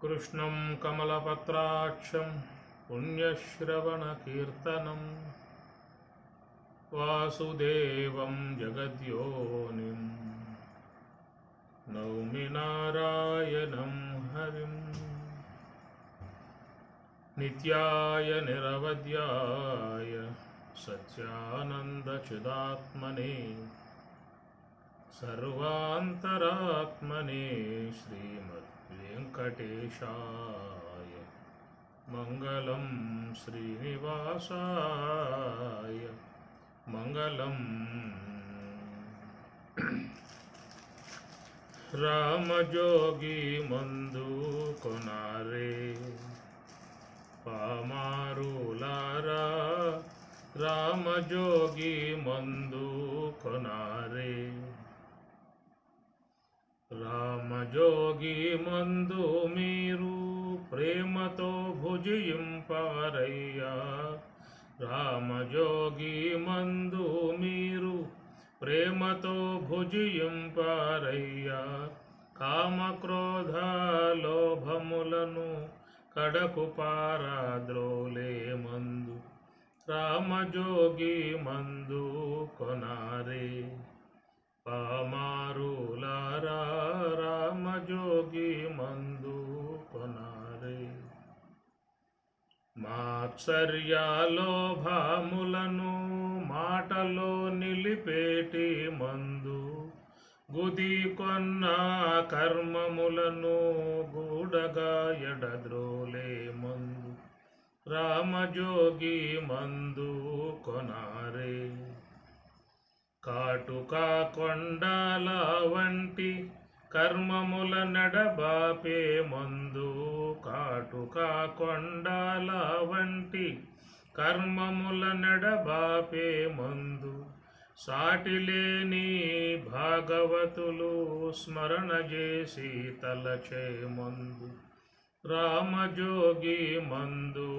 कृष्णं कमलपत्राक्षं पुण्यश्रवणकीर्तनं वासुदेवं जगद्योनिं नौमि नारायणं हरिं। नित्याय निरवध्याय सच्चिदानन्दचिदात्मने सर्वान्तरात्मने श्रीमद्वेङ्कटेशाय मङ्गलं श्रीनिवासाय मङ्गलं। रामजोगी मंदु कोनारे पामारुलारा रामजोगी मंदु कोनारे रामजोगी मंदु मीरू प्रेमतो भुजिंपारయ్యా रामजोगी मंदु मीरू प्रेमतो भुजिंपारయ్యా कामक्रोध लोभमुలను కడకు పారద్రోలే మందు రామజోగి మందు కొనారే పామారులారా రామజోగి మందు కొనారే। మాత్సర్యాలోభములను మాటలో నిలిపేటి మందు గుది కొన్న కర్మములను గూడగా ఎడద్రోలే మందు రామజోగి మందు కొనారే। కాటుకా కొండల వంటి కర్మముల నడబాపే మందు కాటుకా కొండల వంటి కర్మముల నడబాపే మందు సాటిలేని భాగవతులు స్మరణ చేసి తలచే మందు రామజోగి మందు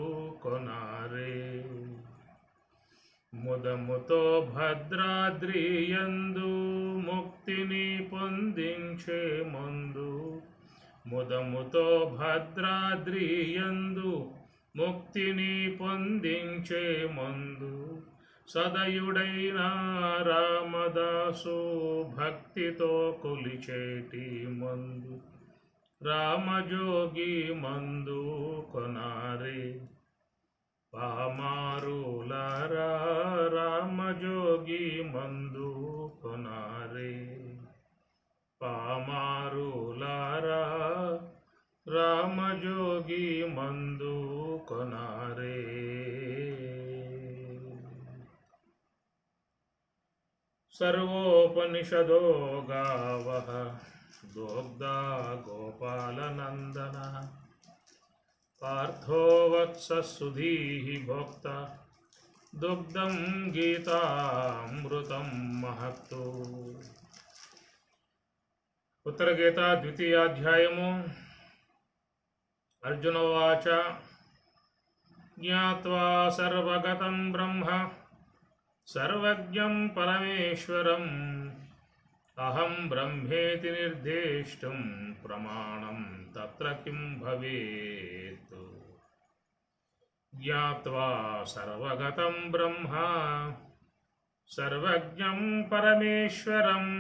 కొనారే। ముదముతో భద్రాద్రి యందు ముక్తిని పొందించే మందు ముదముతో భద్రాద్రి యందు ముక్తిని పొందించే మందు సదయుడైన రామదాసు భక్తితో కొలిచేటి మందు రామజోగి మందు కొనారే పామారులారా రామజోగి మందు కొనారే పామారులారా రామజోగి మందు కొనారే। सर्वोपनिषदो गावः दोग्धा गोपालनन्दनः पार्थो वत्सः सुधीः भोक्ता दुग्धं गीतामृतं महत्तु। उत्तरगीता द्वितीयाध्यायमु। अर्जुनोवाच ज्ञात्वा सर्वगतं ब्रह्म सर्वज्ञं परमेश्वरम् अहं ब्रह्मेति निर्देष्टुं प्रमाणं तत्र किं भवेत्। ज्ञात्वा सर्वगतं ब्रह्म सर्वज्ञं परमेश्वरम्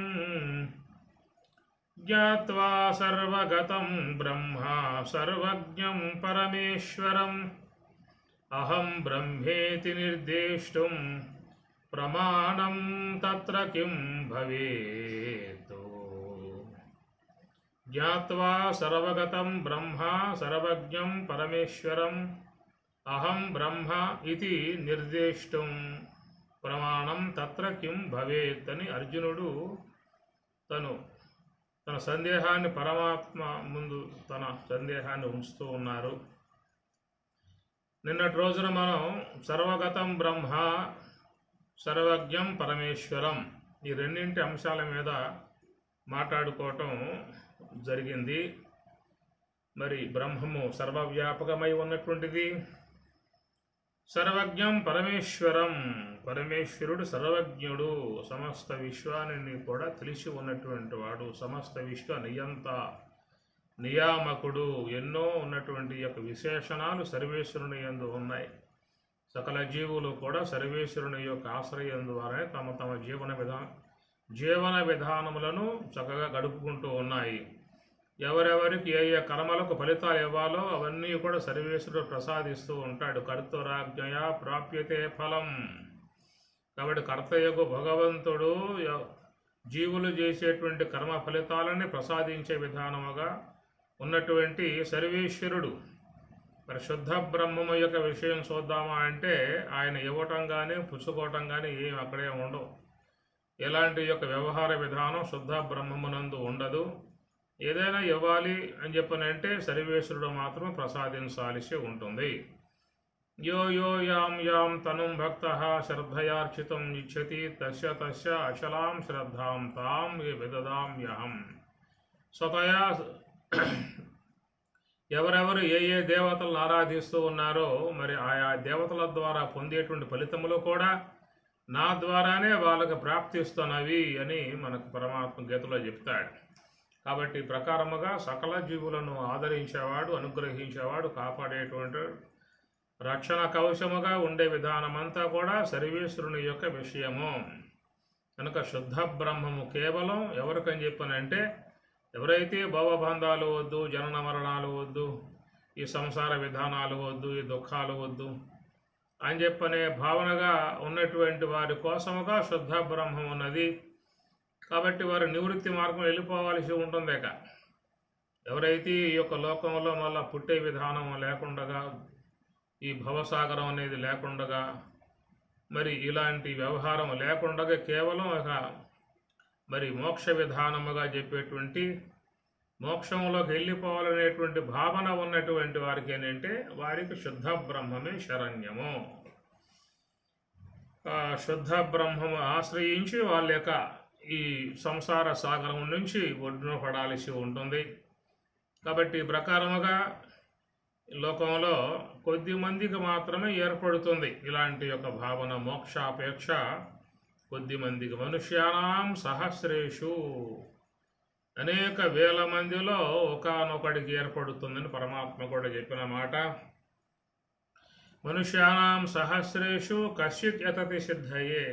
ज्ञात्वा सर्वगतं ब्रह्म सर्वज्ञं परमेश्वरम् अहं ब्रह्मेति निर्देष्टुं प्रमाणं तत्र किं भवेत्। ज्ञात्वा सर्वगतं ब्रह्म सर्वज्ञं परमेश्वरम् अहं ब्रह्म इति निर्देष्टुं प्रमाणं तत्र किं भवेत् అని అర్జునుడు తన సందేహాన్ని పరమాత్మ ముందు తన సందేహాన్ని ఉంచుతూ ఉన్నారు। నిన్నటి రోజున మనం సర్వగతం బ్రహ్మ సర్వజ్ఞం పరమేశ్వరం ఈ రెండింటి అంశాల మీద మాట్లాడుకోవటం జరిగింది। మరి బ్రహ్మము సర్వవ్యాపకమై ఉన్నటువంటిది, సర్వజ్ఞం పరమేశ్వరం పరమేశ్వరుడు సర్వజ్ఞుడు, సమస్త విశ్వాన్ని కూడా తెలిసి ఉన్నటువంటి వాడు, సమస్త విశ్వ నియంత నియామకుడు, ఎన్నో ఉన్నటువంటి యొక్క విశేషణాలు సర్వేశ్వరుని యందు ఉన్నాయి. సకల జీవులు కూడా సర్వేశ్వరుని యొక్క ఆశ్రయం ద్వారానే తమ తమ జీవన విధానములను చక్కగా గడుపుకుంటూ ఉన్నాయి. ఎవరెవరికి ఏ ఏ కర్మలకు ఫలితాలు ఇవ్వాలో అవన్నీ కూడా సర్వేశ్వరుడు ప్రసాదిస్తూ ఉంటాడు. కర్తరాజ్ఞయ ప్రాప్యతే ఫలం. కాబట్టి కర్తయ్యకు భగవంతుడు జీవులు చేసేటువంటి కర్మ ఫలితాలని ప్రసాదించే విధానముగా ఉన్నటువంటి సర్వేశ్వరుడు. మరి శుద్ధ బ్రహ్మము యొక్క విషయం చూద్దామా అంటే ఆయన ఇవ్వటం కానీ పుచ్చుకోవటం కానీ ఏం అక్కడే ఉండవు. ఎలాంటి యొక్క వ్యవహార విధానం శుద్ధ బ్రహ్మమునందు ఉండదు. ఏదైనా ఇవ్వాలి అని చెప్పనంటే సర్వేశ్వరుడు మాత్రమే ప్రసాదించాల్సి ఉంటుంది. యో యో యాం యాం తనుం భక్తః శ్రద్ధయార్చితం ఇచ్చతి తస్య తస్య అచలాం శ్రద్ధాం తాం విదదామ్యహం. స్వతయా ఎవరెవరు ఏ ఏ దేవతలను ఆరాధిస్తూ ఉన్నారో మరి ఆయా దేవతల ద్వారా పొందేటువంటి ఫలితములు కూడా నా ద్వారానే వాళ్ళకి ప్రాప్తిస్తున్నవి అని మనకు పరమాత్మ గీతలో చెప్తాడు. కాబట్టి ప్రకారముగా సకల జీవులను ఆదరించేవాడు, అనుగ్రహించేవాడు, కాపాడేటువంటి రక్షణ కవచముగా ఉండే విధానమంతా కూడా సర్వేశ్వరుని యొక్క విషయము. కనుక శుద్ధ బ్రహ్మము కేవలం ఎవరికని చెప్పనంటే ఎవరైతే భవబంధాలు వద్దు, జనన మరణాలు వద్దు, ఈ సంసార విధానాలు వద్దు, ఈ దుఃఖాలు వద్దు అని చెప్పనే భావనగా ఉన్నటువంటి వారి కోసముగా శుద్ధ బ్రహ్మం ఉన్నది. కాబట్టి వారు నివృత్తి మార్గం వెళ్ళిపోవాల్సి ఉంటుందేక. ఎవరైతే ఈ యొక్క లోకంలో మళ్ళా పుట్టే విధానం లేకుండగా, ఈ భవసాగరం అనేది లేకుండగా, మరి ఇలాంటి వ్యవహారం లేకుండగా కేవలం ఒక మరి మోక్ష విధానముగా చెప్పేటువంటి మోక్షంలోకి వెళ్ళిపోవాలనేటువంటి భావన ఉన్నటువంటి వారికి ఏంటంటే వారికి శుద్ధ బ్రహ్మమే శరణ్యము. శుద్ధ బ్రహ్మము ఆశ్రయించి వాళ్ళ యొక్క ఈ సంసార సాగరం నుంచి ఒడ్డున పడాల్సి ఉంటుంది. కాబట్టి ప్రకారముగా లోకంలో కొద్ది మందికి మాత్రమే ఏర్పడుతుంది ఇలాంటి యొక్క భావన. మోక్షాపేక్ష కొద్ది మందికి. మనుష్యానాం సహస్రేషు, అనేక వేల మందిలో ఒకానొకడికి ఏర్పడుతుందని పరమాత్మ కూడా చెప్పిన మాట. మనుష్యానాం సహస్రేషు కశ్చిత్ యతతి సిద్ధయే.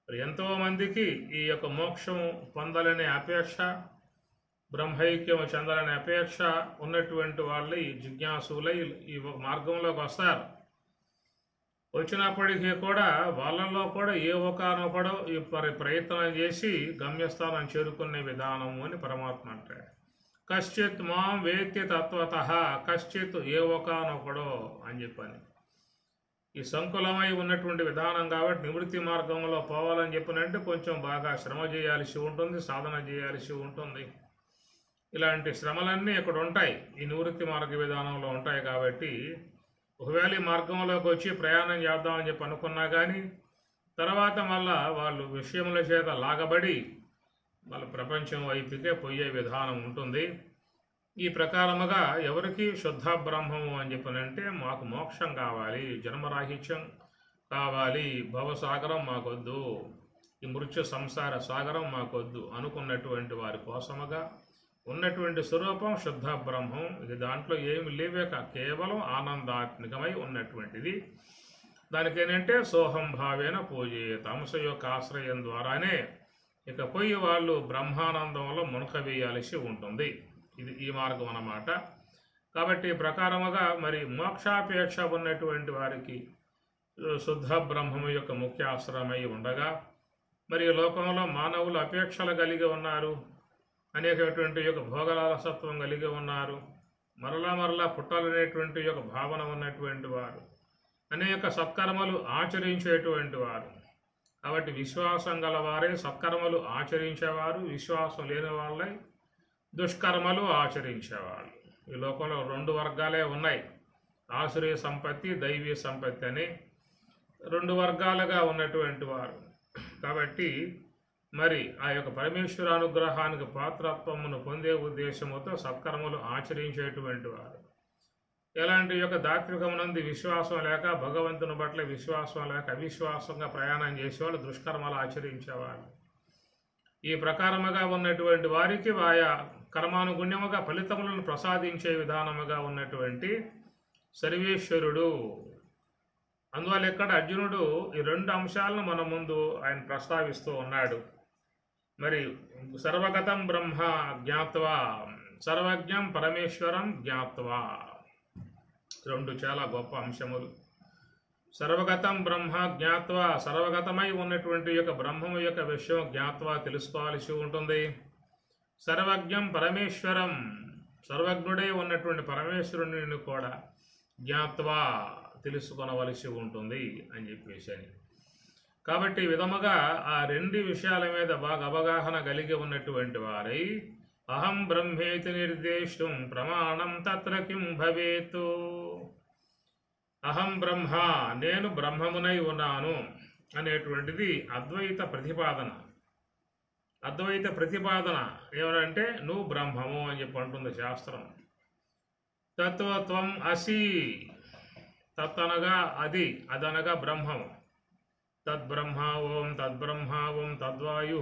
ఎంతోమందికి ఈ యొక్క మోక్షం పొందాలనే అపేక్ష, బ్రహ్మైక్యం చెందాలనే అపేక్ష ఉన్నటువంటి వాళ్ళు ఈ జిజ్ఞాసులై ఈ మార్గంలోకి వస్తారు. వచ్చినప్పటికీ కూడా వాళ్ళల్లో కూడా ఏ ఒకనొకడో ఈ ప్రయత్నం చేసి గమ్యస్థానం చేరుకునే విధానము అని పరమాత్మ అంటాడు. కశ్చిత్ మాం వేత్తి తత్వతః, కశ్చిత్ ఏ ఒకనొకడో అని చెప్పని. ఈ సంకులమై ఉన్నటువంటి విధానం కాబట్టి నివృత్తి మార్గంలో పోవాలని చెప్పినంటే కొంచెం బాగా శ్రమ చేయాల్సి ఉంటుంది, సాధన చేయాల్సి ఉంటుంది. ఇలాంటి శ్రమలన్నీ ఇక్కడ ఉంటాయి, ఈ నివృత్తి మార్గ విధానంలో ఉంటాయి. కాబట్టి ఒకవేళ ఈ మార్గంలోకి వచ్చి ప్రయాణం చేద్దామని చెప్పి అనుకున్నా కానీ తర్వాత మళ్ళా వాళ్ళు విషయముల చేత లాగబడి మళ్ళీ ప్రపంచం వైపుకే పోయే విధానం ఉంటుంది. ఈ ప్రకారముగా ఎవరికి శుద్ధ బ్రహ్మము అని చెప్పనంటే మాకు మోక్షం కావాలి, జన్మరాహిత్యం కావాలి, భవసాగరం మాకొద్దు, ఈ మృత్యు సంసార సాగరం మాకొద్దు అనుకున్నటువంటి వారి కోసముగా ఉన్నటువంటి స్వరూపం శుద్ధ బ్రహ్మం. ఇది దాంట్లో ఏమి లేవేక కేవలం ఆనందాత్మికమై ఉన్నటువంటిది. దానికి ఏంటంటే సోహం భావేన పూజేయ, తమస యొక్క ఆశ్రయం ద్వారానే ఇక పోయి వాళ్ళు బ్రహ్మానందంలో మునకవేయాల్సి ఉంటుంది. ఇది ఈ మార్గం అన్నమాట. కాబట్టి ప్రకారముగా మరి మోక్షాపేక్ష ఉన్నటువంటి వారికి శుద్ధ బ్రహ్మము యొక్క ముఖ్య ఆశ్రమై ఉండగా, మరి లోకంలో మానవులు అపేక్షలు కలిగి ఉన్నారు, అనేకటువంటి యొక్క భోగలాలసత్వం కలిగి ఉన్నారు, మరలా పుట్టాలనేటువంటి యొక్క భావన ఉన్నటువంటి వారు, అనేక సత్కర్మలు ఆచరించేటువంటి వారు. కాబట్టి విశ్వాసం గలవారే సత్కర్మలు ఆచరించేవారు, విశ్వాసం లేని వాళ్ళై దుష్కర్మలు ఆచరించేవాళ్ళు. ఈ లోకంలో రెండు వర్గాలే ఉన్నాయి, ఆసురీ సంపత్తి, దైవీ సంపత్తి అని రెండు వర్గాలుగా ఉన్నటువంటి వారు. కాబట్టి మరి ఆ యొక్క పరమేశ్వర అనుగ్రహానికి పాత్రత్వమును పొందే ఉద్దేశముతో సత్కర్మలు ఆచరించేటువంటి వారు. ఎలాంటి యొక్క దాత్వికమునందు విశ్వాసం లేక, భగవంతుని పట్ల విశ్వాసం లేక అవిశ్వాసంగా ప్రయాణం చేసేవాళ్ళు దుష్కర్మలు ఆచరించేవాళ్ళు. ఈ ప్రకారముగా ఉన్నటువంటి వారికి ఆయా కర్మానుగుణ్యముగా ఫలితములను ప్రసాదించే విధానముగా ఉన్నటువంటి సర్వేశ్వరుడు. అందువల్ల ఇక్కడ అర్జునుడు ఈ రెండు అంశాలను మన ముందు ఆయన ప్రస్తావిస్తూ ఉన్నాడు. మరి సర్వగతం బ్రహ్మ జ్ఞాత్వా సర్వజ్ఞం పరమేశ్వరం జ్ఞాత్వా, రెండు చాలా గొప్ప అంశములు. సర్వగతం బ్రహ్మ జ్ఞాత్వా, సర్వగతమై ఉన్నటువంటి యొక్క బ్రహ్మము యొక్క విషయం జ్ఞాత్వా తెలుసుకోవాల్సి ఉంటుంది. సర్వజ్ఞం పరమేశ్వరం, సర్వజ్ఞుడే ఉన్నటువంటి పరమేశ్వరుని కూడా జ్ఞాత్వా తెలుసుకొనవలసి ఉంటుంది అని చెప్పేసి అని. కాబట్టి ఈ విధముగా ఆ రెండు విషయాల మీద బాగా అవగాహన కలిగి ఉన్నటువంటి వారై అహం బ్రహ్మేతి నిర్దేశం ప్రమాణం తత్ర కిం భవేత్. అహం బ్రహ్మ, నేను బ్రహ్మమునై ఉన్నాను అనేటువంటిది అద్వైత ప్రతిపాదన. అద్వైత ప్రతిపాదన ఏమనంటే నువ్వు బ్రహ్మము అని చెప్పి అంటుంది శాస్త్రం. తత్వత్వం అసి, తత్ అనగా అది, అదనగా బ్రహ్మము. తద్బ్రహ్మ ఓం తద్బ్రహ్మ ఓం తద్వాయు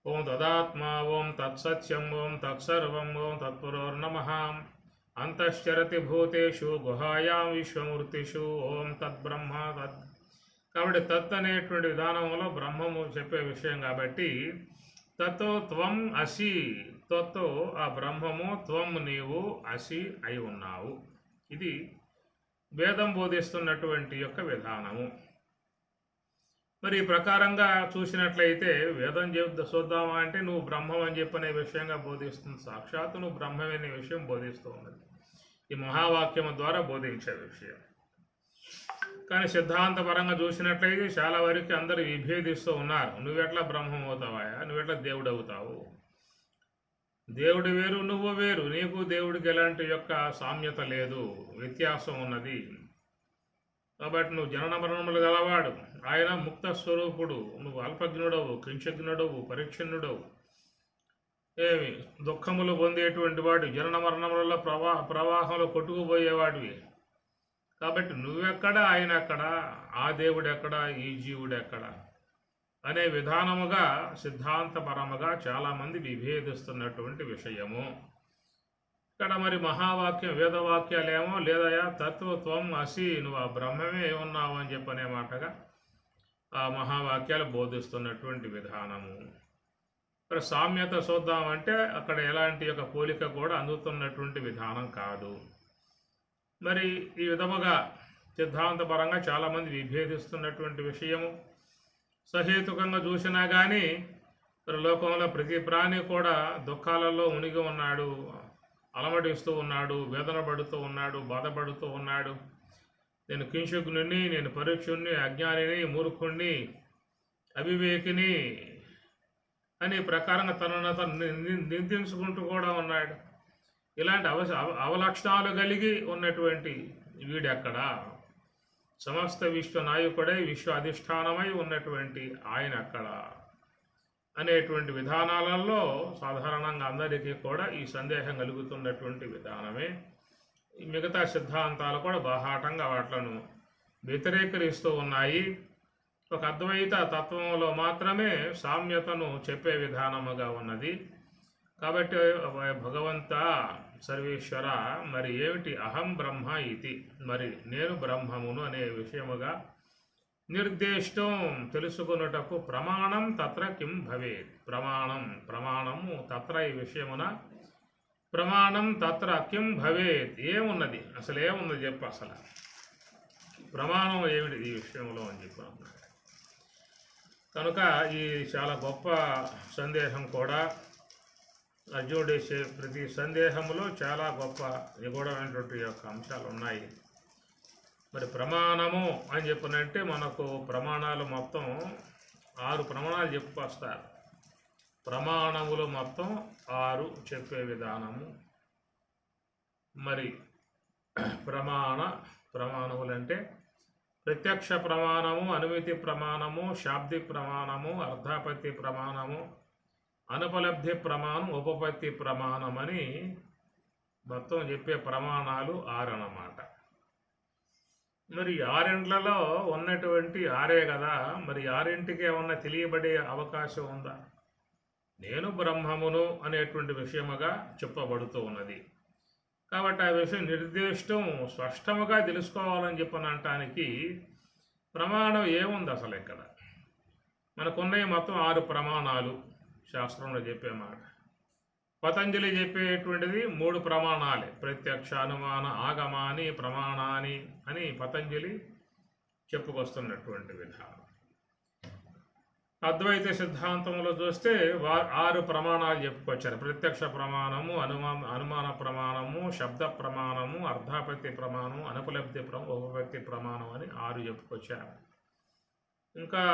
ఓం తదాత్మా ఓం తత్సత్యం ఓం తత్సర్వం ఓం తత్పురోర్నమః అంతశ్చరతి భూతేషు గుహాయాం విశ్వమూర్తిషు ఓం తద్బ్రహ్మ తద్. కాబట్టి తత్ అనేటువంటి విధానంలో బ్రహ్మము చెప్పే విషయం కాబట్టి తత్తో త్వం అసి, తత్తో ఆ బ్రహ్మము, త్వం నీవు, అసి అయి ఉన్నావు. ఇది వేదం బోధిస్తున్నటువంటి యొక్క విధానము. మరి ఈ ప్రకారంగా చూసినట్లయితే వేదం చూద్దామా అంటే నువ్వు బ్రహ్మం అని చెప్పనే విషయంగా బోధిస్తుంది. సాక్షాత్తు నువ్వు బ్రహ్మమనే విషయం బోధిస్తూ ఉన్నది ఈ మహావాక్యము ద్వారా బోధించే విషయం. కానీ సిద్ధాంతపరంగా చూసినట్లయితే చాలా వరకు అందరూ విభేదిస్తూ ఉన్నారు. నువ్వెట్లా బ్రహ్మం అవుతావా, నువ్వెట్లా దేవుడు అవుతావు, దేవుడు వేరు నువ్వు వేరు, నీకు దేవుడికి ఎలాంటి యొక్క సామ్యత లేదు, వ్యత్యాసం ఉన్నది. కాబట్టి నువ్వు జనన మరణములు గలవాడు, ఆయన ముక్త స్వరూపుడు, నువ్వు అల్పజ్ఞుడవు, కించజ్ఞుడవు, పరిచ్ఛిన్నుడవు, ఏమి దుఃఖములు పొందేటువంటి వాడు, జనన మరణములలో ప్రవాహంలో కొట్టుకుపోయేవాడివి. కాబట్టి నువ్వెక్కడ, ఆయన ఎక్కడ, ఆ దేవుడు ఎక్కడ, ఈ జీవుడు ఎక్కడ అనే విధానముగా సిద్ధాంతపరముగా చాలామంది విభేదిస్తున్నటువంటి విషయము. ఇక్కడ మరి మహావాక్యం వేదవాక్యాలేమో లేదయా తత్వత్వం అసి, నువ్వు ఆ బ్రహ్మమే ఉన్నావు అని చెప్పనే మాటగా ఆ మహావాక్యాలు బోధిస్తున్నటువంటి విధానము. ఇక్కడ సామ్యత చూద్దామంటే అక్కడ ఎలాంటి యొక్క పోలిక కూడా అందుతున్నటువంటి విధానం కాదు. మరి ఈ విధముగా సిద్ధాంతపరంగా చాలామంది విభేదిస్తున్నటువంటి విషయము. సహేతుకంగా చూసినా కానీ లోకంలో ప్రతి ప్రాణి కూడా దుఃఖాలలో మునిగి ఉన్నాడు, అలమటిస్తూ ఉన్నాడు, వేదన పడుతూ ఉన్నాడు, బాధపడుతూ ఉన్నాడు. నేను కింశకుని, నేను పరీక్షుణ్ణి, అజ్ఞానిని, మూర్ఖుణ్ణి, అవివేకిని అనే ప్రకారంగా తనను తను నిందించుకుంటూ కూడా ఉన్నాడు. ఇలాంటి అవలక్షణాలు కలిగి ఉన్నటువంటి వీడెక్కడ, సమస్త విశ్వ నాయకుడై విశ్వ అధిష్టానమై ఉన్నటువంటి ఆయన అక్కడ అనేటువంటి విధానాలలో సాధారణంగా అందరికీ కూడా ఈ సందేహం కలుగుతున్నటువంటి విధానమే. మిగతా సిద్ధాంతాలు కూడా బాహాటంగా వాట్లను వ్యతిరేకరిస్తూ ఉన్నాయి. ఒక అద్వైత తత్వంలో మాత్రమే సామ్యతను చెప్పే విధానముగా ఉన్నది. కాబట్టి భగవంత సర్వేశ్వర, మరి ఏమిటి అహం బ్రహ్మ ఇది, మరి నేను బ్రహ్మమును అనే విషయముగా నిర్దేశం తెలుసుకున్నటకు ప్రమాణం తత్ర కిం భవేత్. ప్రమాణము తత్ర ఈ విషయమున, ప్రమాణం తత్ర కిం భవేత్, ఏమున్నది అసలు, ఏమున్నది చెప్పు, అసలు ప్రమాణం ఏమిటి ఈ విషయంలో అని చెప్పి. కనుక ఈ చాలా గొప్ప సందేహం కూడా అర్జునుడు చేసే ప్రతి సందేహంలో చాలా గొప్ప నిగూఢమైనటువంటి యొక్క అంశాలు ఉన్నాయి. మరి ప్రమాణము అని చెప్పినంటే మనకు ప్రమాణాలు మొత్తం 6 ప్రమాణాలు చెప్పుకొస్తారు. ప్రమాణములు మొత్తం 6 చెప్పే విధానము. మరి ప్రమాణములు అంటే ప్రత్యక్ష ప్రమాణము, అనుమితి ప్రమాణము, శాబ్ది ప్రమాణము, అర్ధాపత్తి ప్రమాణము, అనుపలబ్ధి ప్రమాణం, ఉపపత్తి ప్రమాణం అని మొత్తం చెప్పే ప్రమాణాలు 6 అన్నమాట. మరి 6 ఉన్నటువంటి 6 కదా, మరి 6కి ఏమన్నా తెలియబడే అవకాశం ఉందా? నేను బ్రహ్మమును అనేటువంటి విషయముగా చెప్పబడుతూ ఉన్నది. కాబట్టి ఆ విషయం నిర్దిష్టం స్పష్టముగా తెలుసుకోవాలని చెప్పనటానికి ప్రమాణం ఏముంది అసలు ఇక్కడ? మనకున్నవి మొత్తం 6 ప్రమాణాలు శాస్త్రంలో చెప్పే మాట. పతంజలి చెప్పేటువంటిది 3 ప్రమాణాలే. ప్రత్యక్ష, అనుమాన, ఆగమాని, ప్రమాణాని అని పతంజలి చెప్పుకొస్తున్నటువంటి విధానం. అద్వైత సిద్ధాంతంలో చూస్తే 6 ప్రమాణాలు చెప్పుకొచ్చారు. ప్రత్యక్ష ప్రమాణము, అనుమాన ప్రమాణము, శబ్ద ప్రమాణము, అర్ధాపత్తి ప్రమాణం, అనుపలబ్ధి ఉపపత్తి ప్రమాణం అని 6 చెప్పుకొచ్చారు. ఇంకా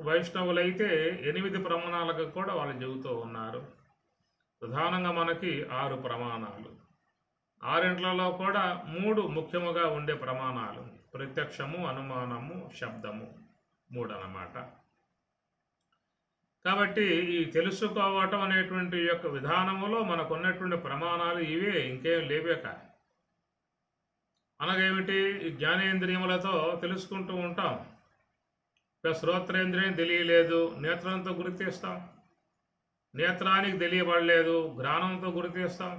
వైష్ణవులైతే 8 ప్రమాణాలకు కూడా వాళ్ళు చెబుతూ ఉన్నారు. ప్రధానంగా మనకి 6 ప్రమాణాలు. 6 కూడా 3 ముఖ్యముగా ఉండే ప్రమాణాలు: ప్రత్యక్షము, అనుమానము, శబ్దము, 3 అన్నమాట. కాబట్టి ఈ తెలుసుకోవటం అనేటువంటి యొక్క విధానములో మనకున్నటువంటి ప్రమాణాలు ఇవే, ఇంకేం లేవే కాదు. అనగేమిటి? ఈ జ్ఞానేంద్రియములతో తెలుసుకుంటూ ఉంటాం. శ్రోత్రేంద్రియం తెలియలేదు, నేత్రంతో గుర్తిస్తాం. నేత్రానికి తెలియబడలేదు, ఘ్రాణంతో గుర్తిస్తాం.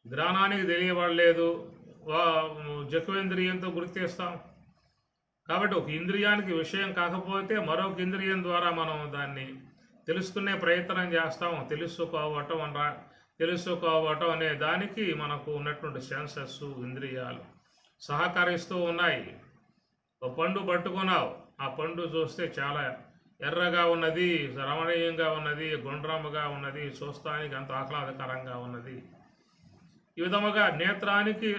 ఘ్రాణానికి తెలియబడలేదు, జఠ్వేంద్రియంతో గుర్తిస్తాం. కాబట్టి ఒక ఇంద్రియానికి విషయం కాకపోతే మరొక ఇంద్రియం ద్వారా మనం దాన్ని తెలుసుకునే ప్రయత్నం చేస్తాం. తెలుసుకోవటం అనే దానికి మనకు ఉన్నటువంటి సెన్సెస్, ఇంద్రియాలు సహకరిస్తూ ఉన్నాయి. ఒక పండు పట్టుకున్నావు, ఆ పండు చూస్తే చాలా ఎర్రగా ఉన్నది, రమణీయంగా ఉన్నది, గుండ్రముగా ఉన్నది, చూస్తానికి అంత ఆహ్లాదకరంగా ఉన్నది. ఈ విధముగా నేత్రానికి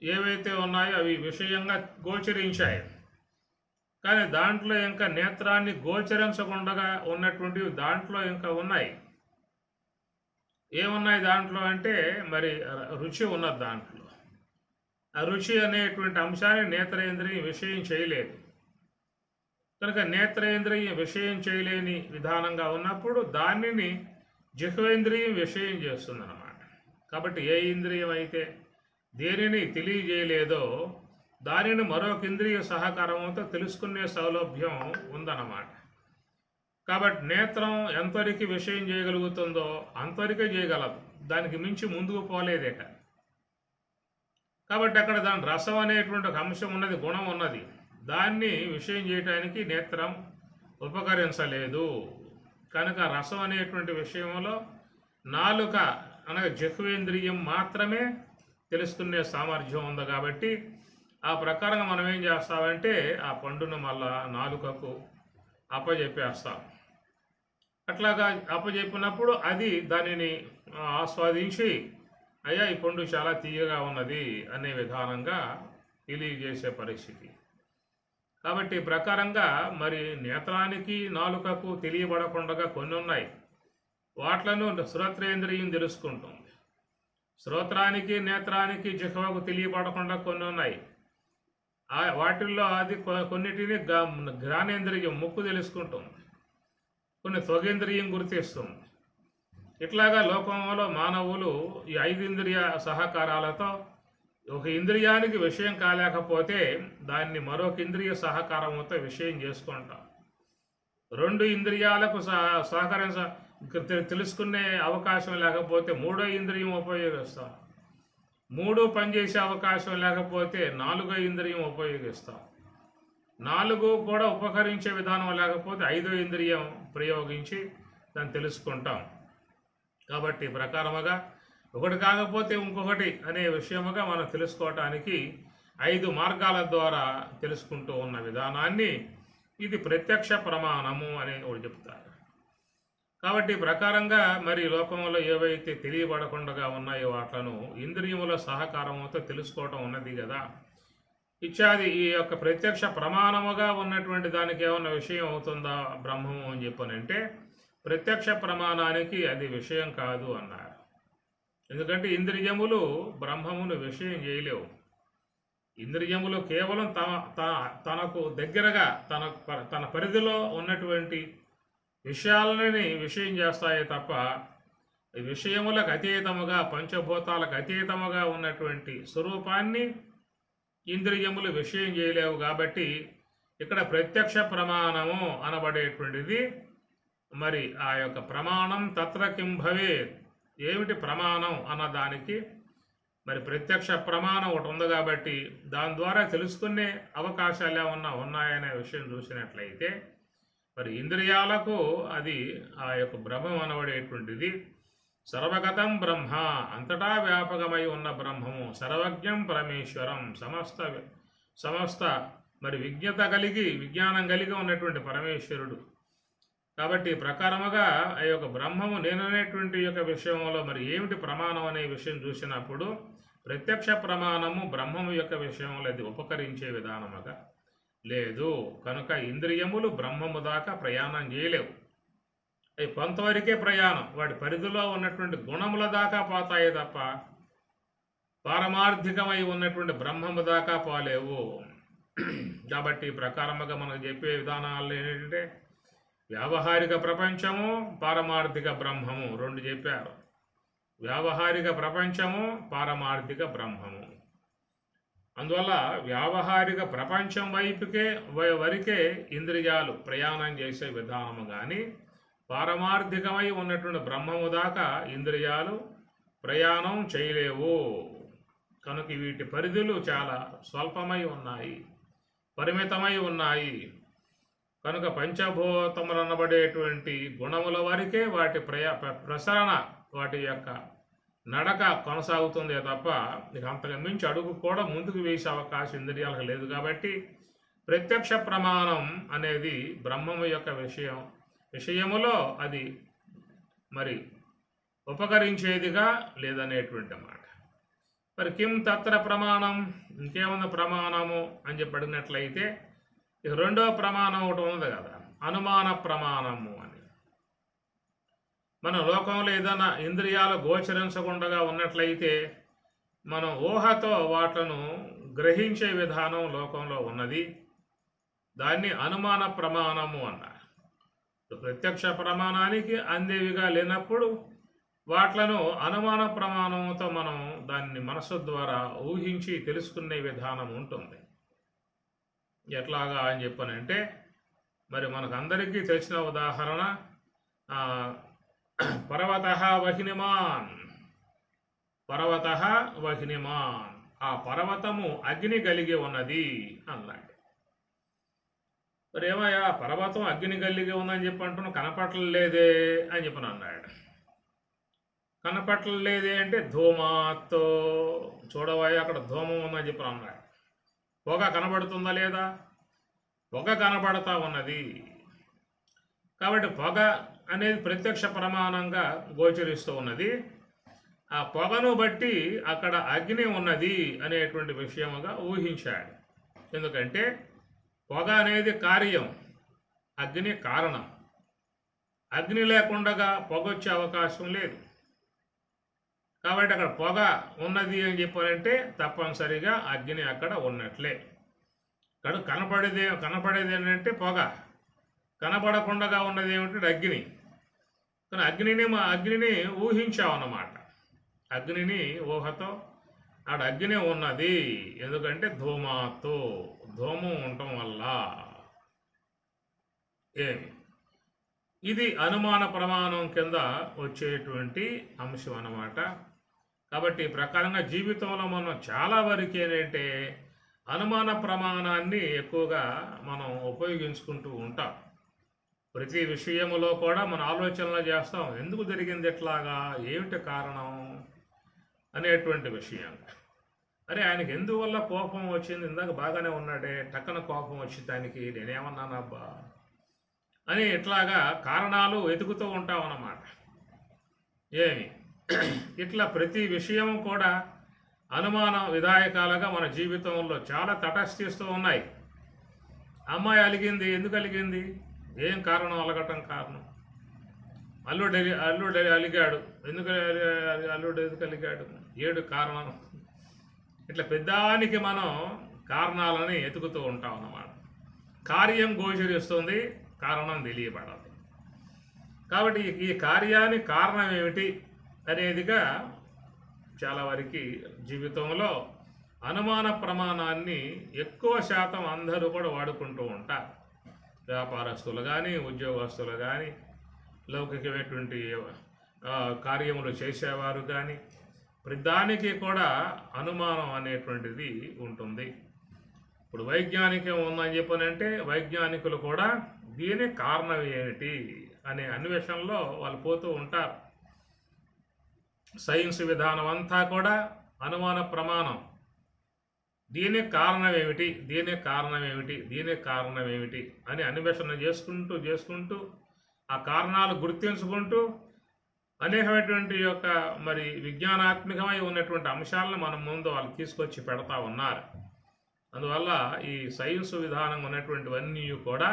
ఏవైతే ఉన్నాయో అవి విషయంగా గోచరించాయి. కానీ దాంట్లో ఇంకా నేత్రాన్ని గోచరించకుండా ఉన్నటువంటివి దాంట్లో ఇంకా ఉన్నాయి. ఏమున్నాయి దాంట్లో అంటే మరి రుచి ఉన్నది దాంట్లో. ఆ రుచి అనేటువంటి అంశాన్ని నేత్రేంద్రియం విషయం చేయలేదు. కనుక నేత్రేంద్రియం విషయం చేయలేని విధానంగా ఉన్నప్పుడు దానిని జిహ్వేంద్రియం విషయం చేస్తుందన్నమాట. కాబట్టి ఏ ఇంద్రియం అయితే దేనిని తెలియజేయలేదో దానిని మరొక ఇంద్రియ సహకారంతో తెలుసుకునే సౌలభ్యం ఉందన్నమాట. కాబట్టి నేత్రం ఎంతవరకు విషయం చేయగలుగుతుందో అంతవరకే చేయగలదు, దానికి మించి ముందుకు పోలేదే. కాబట్టి అక్కడ దాని రసం అనేటువంటి ఒక అంశం ఉన్నది, గుణం ఉన్నది. దాన్ని విషయం చేయటానికి నేత్రం ఉపకరించలేదు. కనుక రసం అనేటువంటి విషయంలో నాలుక అనగా జిహ్వేంద్రియం మాత్రమే తెలుసుకునే సామర్థ్యం ఉంది. కాబట్టి ఆ ప్రకారంగా మనం ఏం చేస్తామంటే ఆ పండును మళ్ళా నాలుకకు అప్పజెప్పేస్తాం. అట్లాగా అప్పజెప్పినప్పుడు అది దానిని ఆస్వాదించి అయ్యా ఈ పండు చాలా తీయగా ఉన్నది అనే విధానంగా తెలియజేసే పరిస్థితి. కాబట్టి ప్రకారంగా మరి నేత్రానికి నాలుకకు తెలియబడకుండా కొన్ని ఉన్నాయి. వాట్లను శ్రోత్రేంద్రియం తెలుసుకుంటుంది. శ్రోత్రానికి, నేత్రానికి, జిహ్వకు తెలియబడకుండా కొన్ని ఉన్నాయి. వాటిల్లో అది కొన్నిటిని ఘ్రాణేంద్రియం ముక్కు తెలుసుకుంటుంది, కొన్ని త్వగేంద్రియం గుర్తిస్తుంది. ఇట్లాగా లోకంలో మానవులు ఈ 5 ఇంద్రియ సహకారాలతో ఒక ఇంద్రియానికి విషయం కాలేకపోతే దాన్ని మరొక ఇంద్రియ సహకారంతో విషయం చేసుకుంటాం. 2 ఇంద్రియాలకు తెలుసుకునే అవకాశం లేకపోతే 3వ ఇంద్రియం ఉపయోగిస్తాం. 3 పనిచేసే అవకాశం లేకపోతే 4వ ఇంద్రియం ఉపయోగిస్తాం. 4 కూడా ఉపకరించే విధానం లేకపోతే 5వ ఇంద్రియం ప్రయోగించి దాన్ని తెలుసుకుంటాం. కాబట్టి ప్రకారముగా ఒకటి కాకపోతే ఇంకొకటి అనే విషయముగా మనం తెలుసుకోవటానికి 5 మార్గాల ద్వారా తెలుసుకుంటూ ఉన్న విధానాన్ని ఇది ప్రత్యక్ష ప్రమాణము అని ఒకటి చెప్తారు. కాబట్టి ప్రకారంగా మరి లోకంలో ఏవైతే తెలియబడకుండా ఉన్నాయో వాట్లను ఇంద్రియముల సహకారంతో తెలుసుకోవటం ఉన్నది కదా. ఇత్యాది ఈ యొక్క ప్రత్యక్ష ప్రమాణముగా ఉన్నటువంటి దానికి ఏమన్నా విషయం అవుతుందా బ్రహ్మము అని చెప్పనంటే ప్రత్యక్ష ప్రమాణానికి అది విషయం కాదు అన్నారు. ఎందుకంటే ఇంద్రియములు బ్రహ్మమును విషయం చేయలేవు. ఇంద్రియములు కేవలం తనకు దగ్గరగా తన పరిధిలో ఉన్నటువంటి విషయాలని విషయం చేస్తాయే తప్ప విషయములకు అతీతముగా, పంచభూతాలకు అతీతముగా ఉన్నటువంటి స్వరూపాన్ని ఇంద్రియములు విషయం చేయలేవు. కాబట్టి ఇక్కడ ప్రత్యక్ష ప్రమాణము అనబడేటువంటిది మరి ఆ యొక్క ప్రమాణం తత్ర కిం భవేత్, ఏమిటి ప్రమాణం అన్నదానికి మరి ప్రత్యక్ష ప్రమాణం ఒకటి ఉంది కాబట్టి దాని ద్వారా తెలుసుకునే అవకాశాలు ఏమన్నా ఉన్నాయనే విషయం చూసినట్లయితే మరి ఇంద్రియాలకు అది ఆ యొక్క బ్రహ్మం అనబడేటువంటిది సర్వగతం బ్రహ్మ, అంతటా వ్యాపకమై ఉన్న బ్రహ్మము, సర్వజ్ఞం పరమేశ్వరం, సమస్త మరి విజ్ఞానం కలిగి ఉన్నటువంటి పరమేశ్వరుడు. కాబట్టి ప్రకారముగా ఆ యొక్క బ్రహ్మము నేననేటువంటి యొక్క విషయంలో మరి ఏమిటి ప్రమాణం అనే విషయం చూసినప్పుడు ప్రత్యక్ష ప్రమాణము బ్రహ్మము యొక్క విషయంలో అది ఉపకరించే విధానముగా లేదు. కనుక ఇంద్రియములు బ్రహ్మము దాకా ప్రయాణం చేయలేవు. అవి కొంతవరకే ప్రయాణం, వాటి పరిధిలో ఉన్నటువంటి గుణముల దాకా పోతాయి తప్ప పారమార్థికమై ఉన్నటువంటి బ్రహ్మము దాకా పోలేవు. కాబట్టి ప్రకారముగా మనకు చెప్పే విధానాలు ఏంటంటే వ్యావహారిక ప్రపంచము, పారమార్థిక బ్రహ్మము రెండు చెప్పారు. వ్యావహారిక ప్రపంచము, పారమార్థిక బ్రహ్మము. అందువల్ల వ్యావహారిక ప్రపంచం వరకే ఇంద్రియాలు ప్రయాణం చేసే విధానము కానీ పారమార్థికమై ఉన్నటువంటి బ్రహ్మము దాకా ఇంద్రియాలు ప్రయాణం చేయలేవు. కనుక వీటి పరిధులు చాలా స్వల్పమై ఉన్నాయి, పరిమితమై ఉన్నాయి. కనుక పంచభూతములు అనబడేటువంటి గుణముల వరకే వాటి ప్రసరణ, వాటి యొక్క నడక కొనసాగుతుంది తప్ప ఇక అంతకు మించి అడుగు కూడా ముందుకు వేసే అవకాశం ఇంద్రియాలకు లేదు. కాబట్టి ప్రత్యక్ష ప్రమాణం అనేది బ్రహ్మము యొక్క విషయములో అది మరి ఉపకరించేదిగా లేదనేటువంటి మాట. మరి కిం తత్ర ప్రమాణం, ఇంకేముంది ప్రమాణము అని చెప్పి అడిగినట్లయితే ఇక రెండో ప్రమాణం ఒకటి ఉంది కదా, అనుమాన ప్రమాణము అని. మన లోకంలో ఏదైనా ఇంద్రియాలు గోచరించకుండా ఉన్నట్లయితే మనం ఊహతో వాటిను గ్రహించే విధానం లోకంలో ఉన్నది. దాన్ని అనుమాన ప్రమాణము అన్నారు. ప్రత్యక్ష ప్రమాణానికి అందేవిగా లేనప్పుడు వాట్లను అనుమాన ప్రమాణంతో మనం దాన్ని మనసు ద్వారా ఊహించి తెలుసుకునే విధానం ఉంటుంది. ఎట్లాగా అని చెప్పనంటే మరి మనకందరికీ తెలిసిన ఉదాహరణ పర్వతః వహ్నిమాన్, పర్వతః వహ్నిమాన్, ఆ పర్వతము అగ్ని కలిగి ఉన్నది అన్నాడు. మరి ఏమయ్యా పర్వతం అగ్ని కలిగి ఉందని చెప్పి అంటున్నా, కనపట్లేదే అని చెప్పని అన్నాడు. కనపట్లేదే అంటే ధూమాతో చూడవయ్యా అక్కడ ధూమం ఉందని చెప్పి అన్నాడు. పొగ కనబడుతుందా లేదా? పొగ కనబడతా ఉన్నది. కాబట్టి పొగ అనేది ప్రత్యక్ష ప్రమాణంగా గోచరిస్తూ ఉన్నది. ఆ పొగను బట్టి అక్కడ అగ్ని ఉన్నది అనేటువంటి విషయముగా ఊహించాడు. ఎందుకంటే పొగ అనేది కార్యం, అగ్ని కారణం. అగ్ని లేకుండా పొగ వచ్చే అవకాశం లేదు. కాబట్టి అక్కడ పొగ ఉన్నది అని చెప్పాలంటే తప్పనిసరిగా అగ్ని అక్కడ ఉన్నట్లే. ఇక్కడ కనపడేది ఏంటంటే పొగ, కనపడకుండా ఉన్నది ఏమిటంటే అగ్ని. కానీ అగ్నిని ఊహించామన్నమాట. అగ్నిని ఊహతో ఆడ అగ్ని ఉన్నది. ఎందుకంటే ధూమం ఉండటం వల్ల. ఇది అనుమాన ప్రమాణం కింద వచ్చేటువంటి అంశం అన్నమాట. కాబట్టి ఈ ప్రకారంగా జీవితంలో మనం చాలా వరకు ఏంటంటే అనుమాన ప్రమాణాన్ని ఎక్కువగా మనం ఉపయోగించుకుంటూ ఉంటాం. ప్రతి విషయములో కూడా మన ఆలోచనలు చేస్తాం, ఎందుకు జరిగింది ఎట్లాగా, ఏమిటి కారణం అనేటువంటి విషయం. అరే ఆయనకి ఎందువల్ల కోపం వచ్చింది, ఇందాక బాగానే ఉన్నాడే, టక్కన కోపం వచ్చి దానికి నేనేమన్నానబ్బా అని ఇట్లాగా కారణాలు వెతుకుతూ ఉంటాం అన్నమాట. ఇట్లా ప్రతి విషయం కూడా అనుమాన విధాయకాలుగా మన జీవితంలో చాలా తటస్థిస్తూ ఉన్నాయి. అమ్మాయి అలిగింది, ఎందుకు అలిగింది, ఏం కారణం, అలగటం కారణం. అల్లుడు అలిగాడు, అల్లుడు ఎందుకు అలిగాడు, ఏడు కారణం. ఇట్లా పెద్దానికి మనం కారణాలని ఎతుకుతూ ఉంటాం అన్నమాట. కార్యం గోచరిస్తుంది, కారణం తెలియబడదు. కాబట్టి ఈ కార్యానికి కారణం ఏమిటి అనేదిగా చాలా వరకు జీవితంలో అనుమాన ప్రమాణాన్ని ఎక్కువ శాతం అందరూ కూడా వాడుకుంటూ ఉంటారు. వ్యాపారస్తులు కానీ, ఉద్యోగస్తులు కానీ, లౌకికమైనటువంటి కార్యములు చేసేవారు కానీ ప్రతిదానికి కూడా అనుమానం అనేటువంటిది ఉంటుంది. ఇప్పుడు వైజ్ఞానికం ఉందని చెప్పనంటే వైజ్ఞానికులు కూడా దీని కారణం ఏమిటి అనే అన్వేషణలో వాళ్ళు పోతూ ఉంటారు. సైన్స్ విధానం అంతా కూడా అనుమాన ప్రమాణం. దీనికి కారణం ఏమిటి, దీనికి కారణం ఏమిటి, దీనికి కారణం ఏమిటి అని అన్వేషణ చేసుకుంటూ ఆ కారణాలు గుర్తించుకుంటూ అనేకమైనటువంటి యొక్క మరి విజ్ఞానాత్మకమై ఉన్నటువంటి అంశాలను మనం ముందు వాళ్ళు తీసుకొచ్చి పెడతా ఉన్నారు. అందువల్ల ఈ సైన్స్ విధానం ఉన్నటువంటివన్నీ కూడా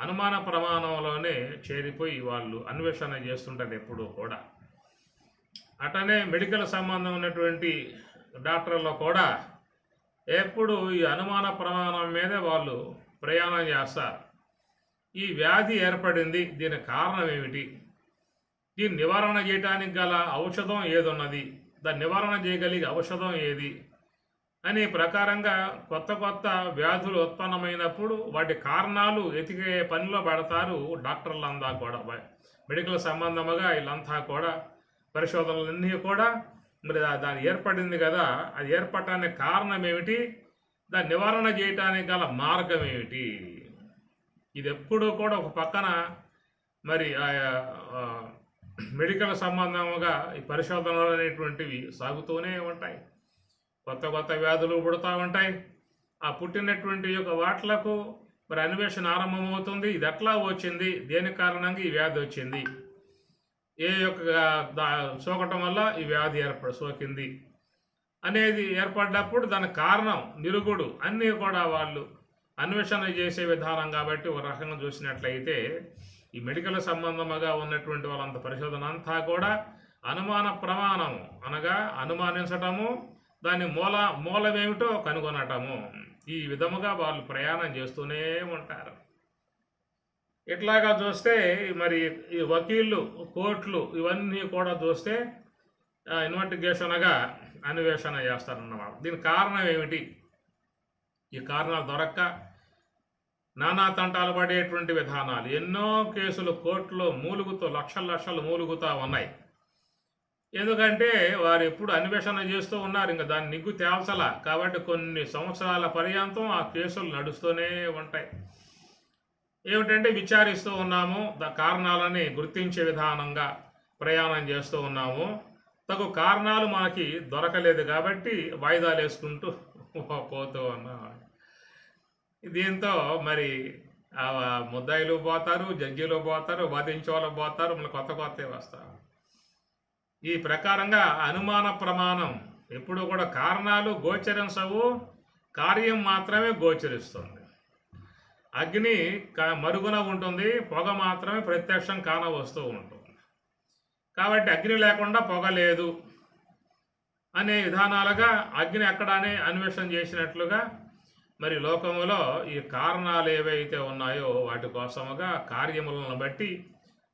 అనుమాన ప్రమాణంలోనే చేరిపోయి వాళ్ళు అన్వేషణ చేస్తుంటారు ఎప్పుడూ కూడా. అటనే మెడికల్ సంబంధం ఉన్నటువంటి డాక్టర్లు కూడా ఎప్పుడు ఈ అనుమాన ప్రమాణం మీదే వాళ్ళు ప్రయాణం చేస్తారు. ఈ వ్యాధి ఏర్పడింది, దీనికి కారణం ఏమిటి, దీన్ని నివారణ చేయడానికి గల ఔషధం ఏదున్నది, దాన్ని నివారణ చేయగలిగే ఔషధం ఏది అనే ప్రకారంగా కొత్త వ్యాధులు ఉత్పన్నమైనప్పుడు వాటి కారణాలు ఎతికే పనిలో పెడతారు డాక్టర్లంతా కూడా. మెడికల్ సంబంధముగా వీళ్ళంతా కూడా పరిశోధనలన్నీ కూడా మరి దాని ఏర్పడింది కదా, అది ఏర్పడటానికి కారణం ఏమిటి, దాన్ని నివారణ చేయటానికి గల మార్గం ఏమిటి, ఇది ఎప్పుడూ కూడా ఒక పక్కన మరి మెడికల్ సంబంధముగా ఈ పరిశోధనలు అనేటువంటివి సాగుతూనే ఉంటాయి. కొత్త వ్యాధులు పుడుతూ ఉంటాయి. ఆ పుట్టినటువంటి యొక్క వాట్లకు మరి అన్వేషణ ఆరంభమవుతుంది. ఇది ఎట్లా వచ్చింది, దేని కారణంగా ఈ వ్యాధి వచ్చింది, ఏ యొక్క సోకటం వల్ల ఈ వ్యాధి సోకింది అనేది ఏర్పడ్డప్పుడు దానికి కారణం నిరుగుడు అన్నీ కూడా వాళ్ళు అన్వేషణ చేసే విధానం. కాబట్టి ఒక రకంగా చూసినట్లయితే ఈ మెడికల్ సంబంధముగా ఉన్నటువంటి వాళ్ళంత పరిశోధన అంతా కూడా అనుమాన ప్రమాణము అనగా అనుమానించటము, దాని మూలమేమిటో కనుగొనటము, ఈ విధముగా వాళ్ళు ప్రయాణం చేస్తూనే ఉంటారు. ఇట్లాగా చూస్తే మరి ఈ వకీళ్ళు, కోర్టులు ఇవన్నీ కూడా చూస్తే ఇన్వెస్టిగేషన్గా అన్వేషణ చేస్తారన్నమాట. దీనికి కారణం ఏమిటి, ఈ కారణాలు దొరక్క నానా తంటాలు పడేటువంటి విధానాలు, ఎన్నో కేసులు కోర్టులో లక్షలు మూలుగుతూ ఉన్నాయి. ఎందుకంటే వారు ఎప్పుడు అన్వేషణ చేస్తూ ఉన్నారు, ఇంకా దాన్ని నిగ్గు తేల్చలా. కాబట్టి కొన్ని సంవత్సరాల పర్యంతం ఆ కేసులు నడుస్తూనే ఉంటాయి. ఏమిటంటే విచారిస్తూ ఉన్నాము, కారణాలని గుర్తించే విధానంగా ప్రయాణం చేస్తూ ఉన్నాము, తగు కారణాలు మనకి దొరకలేదు కాబట్టి వాయిదాలు వేసుకుంటూ పోతూ ఉన్నాము. దీంతో మరి ముద్దాయిలు పోతారు, జడ్జీలు పోతారు, వాదించే వాళ్ళు పోతారు, మళ్ళీ కొత్త వస్తారు. ఈ ప్రకారంగా అనుమాన ప్రమాణం ఎప్పుడు కూడా కారణాలు గోచరించవు, కార్యం మాత్రమే గోచరిస్తుంది. అగ్ని మరుగున ఉంటుంది, పొగ మాత్రమే ప్రత్యక్షం కానవస్తూ ఉంటుంది. కాబట్టి అగ్ని లేకుండా పొగ లేదు అనే విధానాలుగా అగ్ని ఎక్కడనే అన్వేషణ చేసినట్లుగా మరి లోకములో ఈ కారణాలు ఏవైతే ఉన్నాయో వాటి కోసముగా కార్యములను బట్టి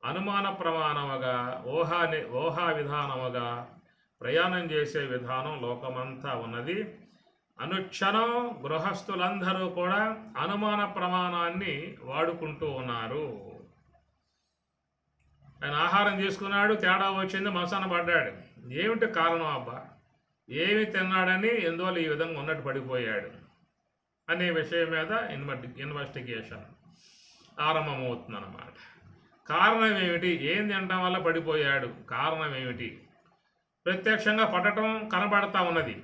అనుమాన ప్రమాణముగా ఊహా విధానముగా ప్రయాణం చేసే విధానం లోకమంతా ఉన్నది. అనుక్షణం గృహస్థులందరూ కూడా అనుమాన ప్రమాణాన్ని వాడుకుంటూ ఉన్నారు. ఆయన ఆహారం తీసుకున్నాడు, తేడా వచ్చింది, మసాన పడ్డాడు. ఏమిటి కారణం అబ్బా, ఏమి తిన్నాడని, ఎందువల్ల ఈ విధంగా ఉన్నట్టు పడిపోయాడు అనే విషయం మీద ఇన్వెస్టిగేషన్ ఆరంభమవుతుందన్నమాట. కారణం ఏమిటి, ఏం తినడం వల్ల పడిపోయాడు, కారణం ఏమిటి, ప్రత్యక్షంగా పట్టడం కనబడతా ఉన్నది,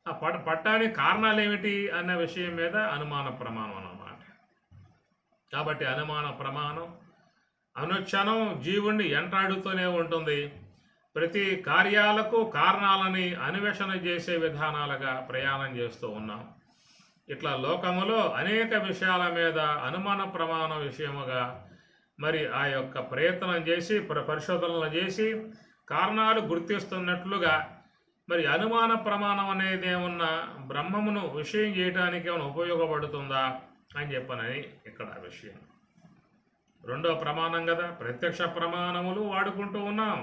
ఆ పట్టానికి కారణాలు ఏమిటి అన్న విషయం మీద అనుమాన ప్రమాణం అన్నమాట. కాబట్టి అనుమాన ప్రమాణం అనుక్షణం జీవుణ్ణి ఎంటాడుతూనే ఉంటుంది. ప్రతి కార్యాలకు కారణాలని అన్వేషణ చేసే విధానాలుగా ప్రయాణం చేస్తూ ఉన్నాం. ఇట్లా లోకములో అనేక విషయాల మీద అనుమాన ప్రమాణ విషయముగా మరి ఆ యొక్క ప్రయత్నం చేసి పరిశోధనలు చేసి కారణాలు గుర్తిస్తున్నట్లుగా మరి అనుమాన ప్రమాణం అనేది ఏమన్నా బ్రహ్మమును విషయం చేయడానికి ఏమైనా ఉపయోగపడుతుందా అని చెప్పనని ఇక్కడ విషయం. రెండో ప్రమాణం కదా, ప్రత్యక్ష ప్రమాణములు వాడుకుంటూ ఉన్నాం.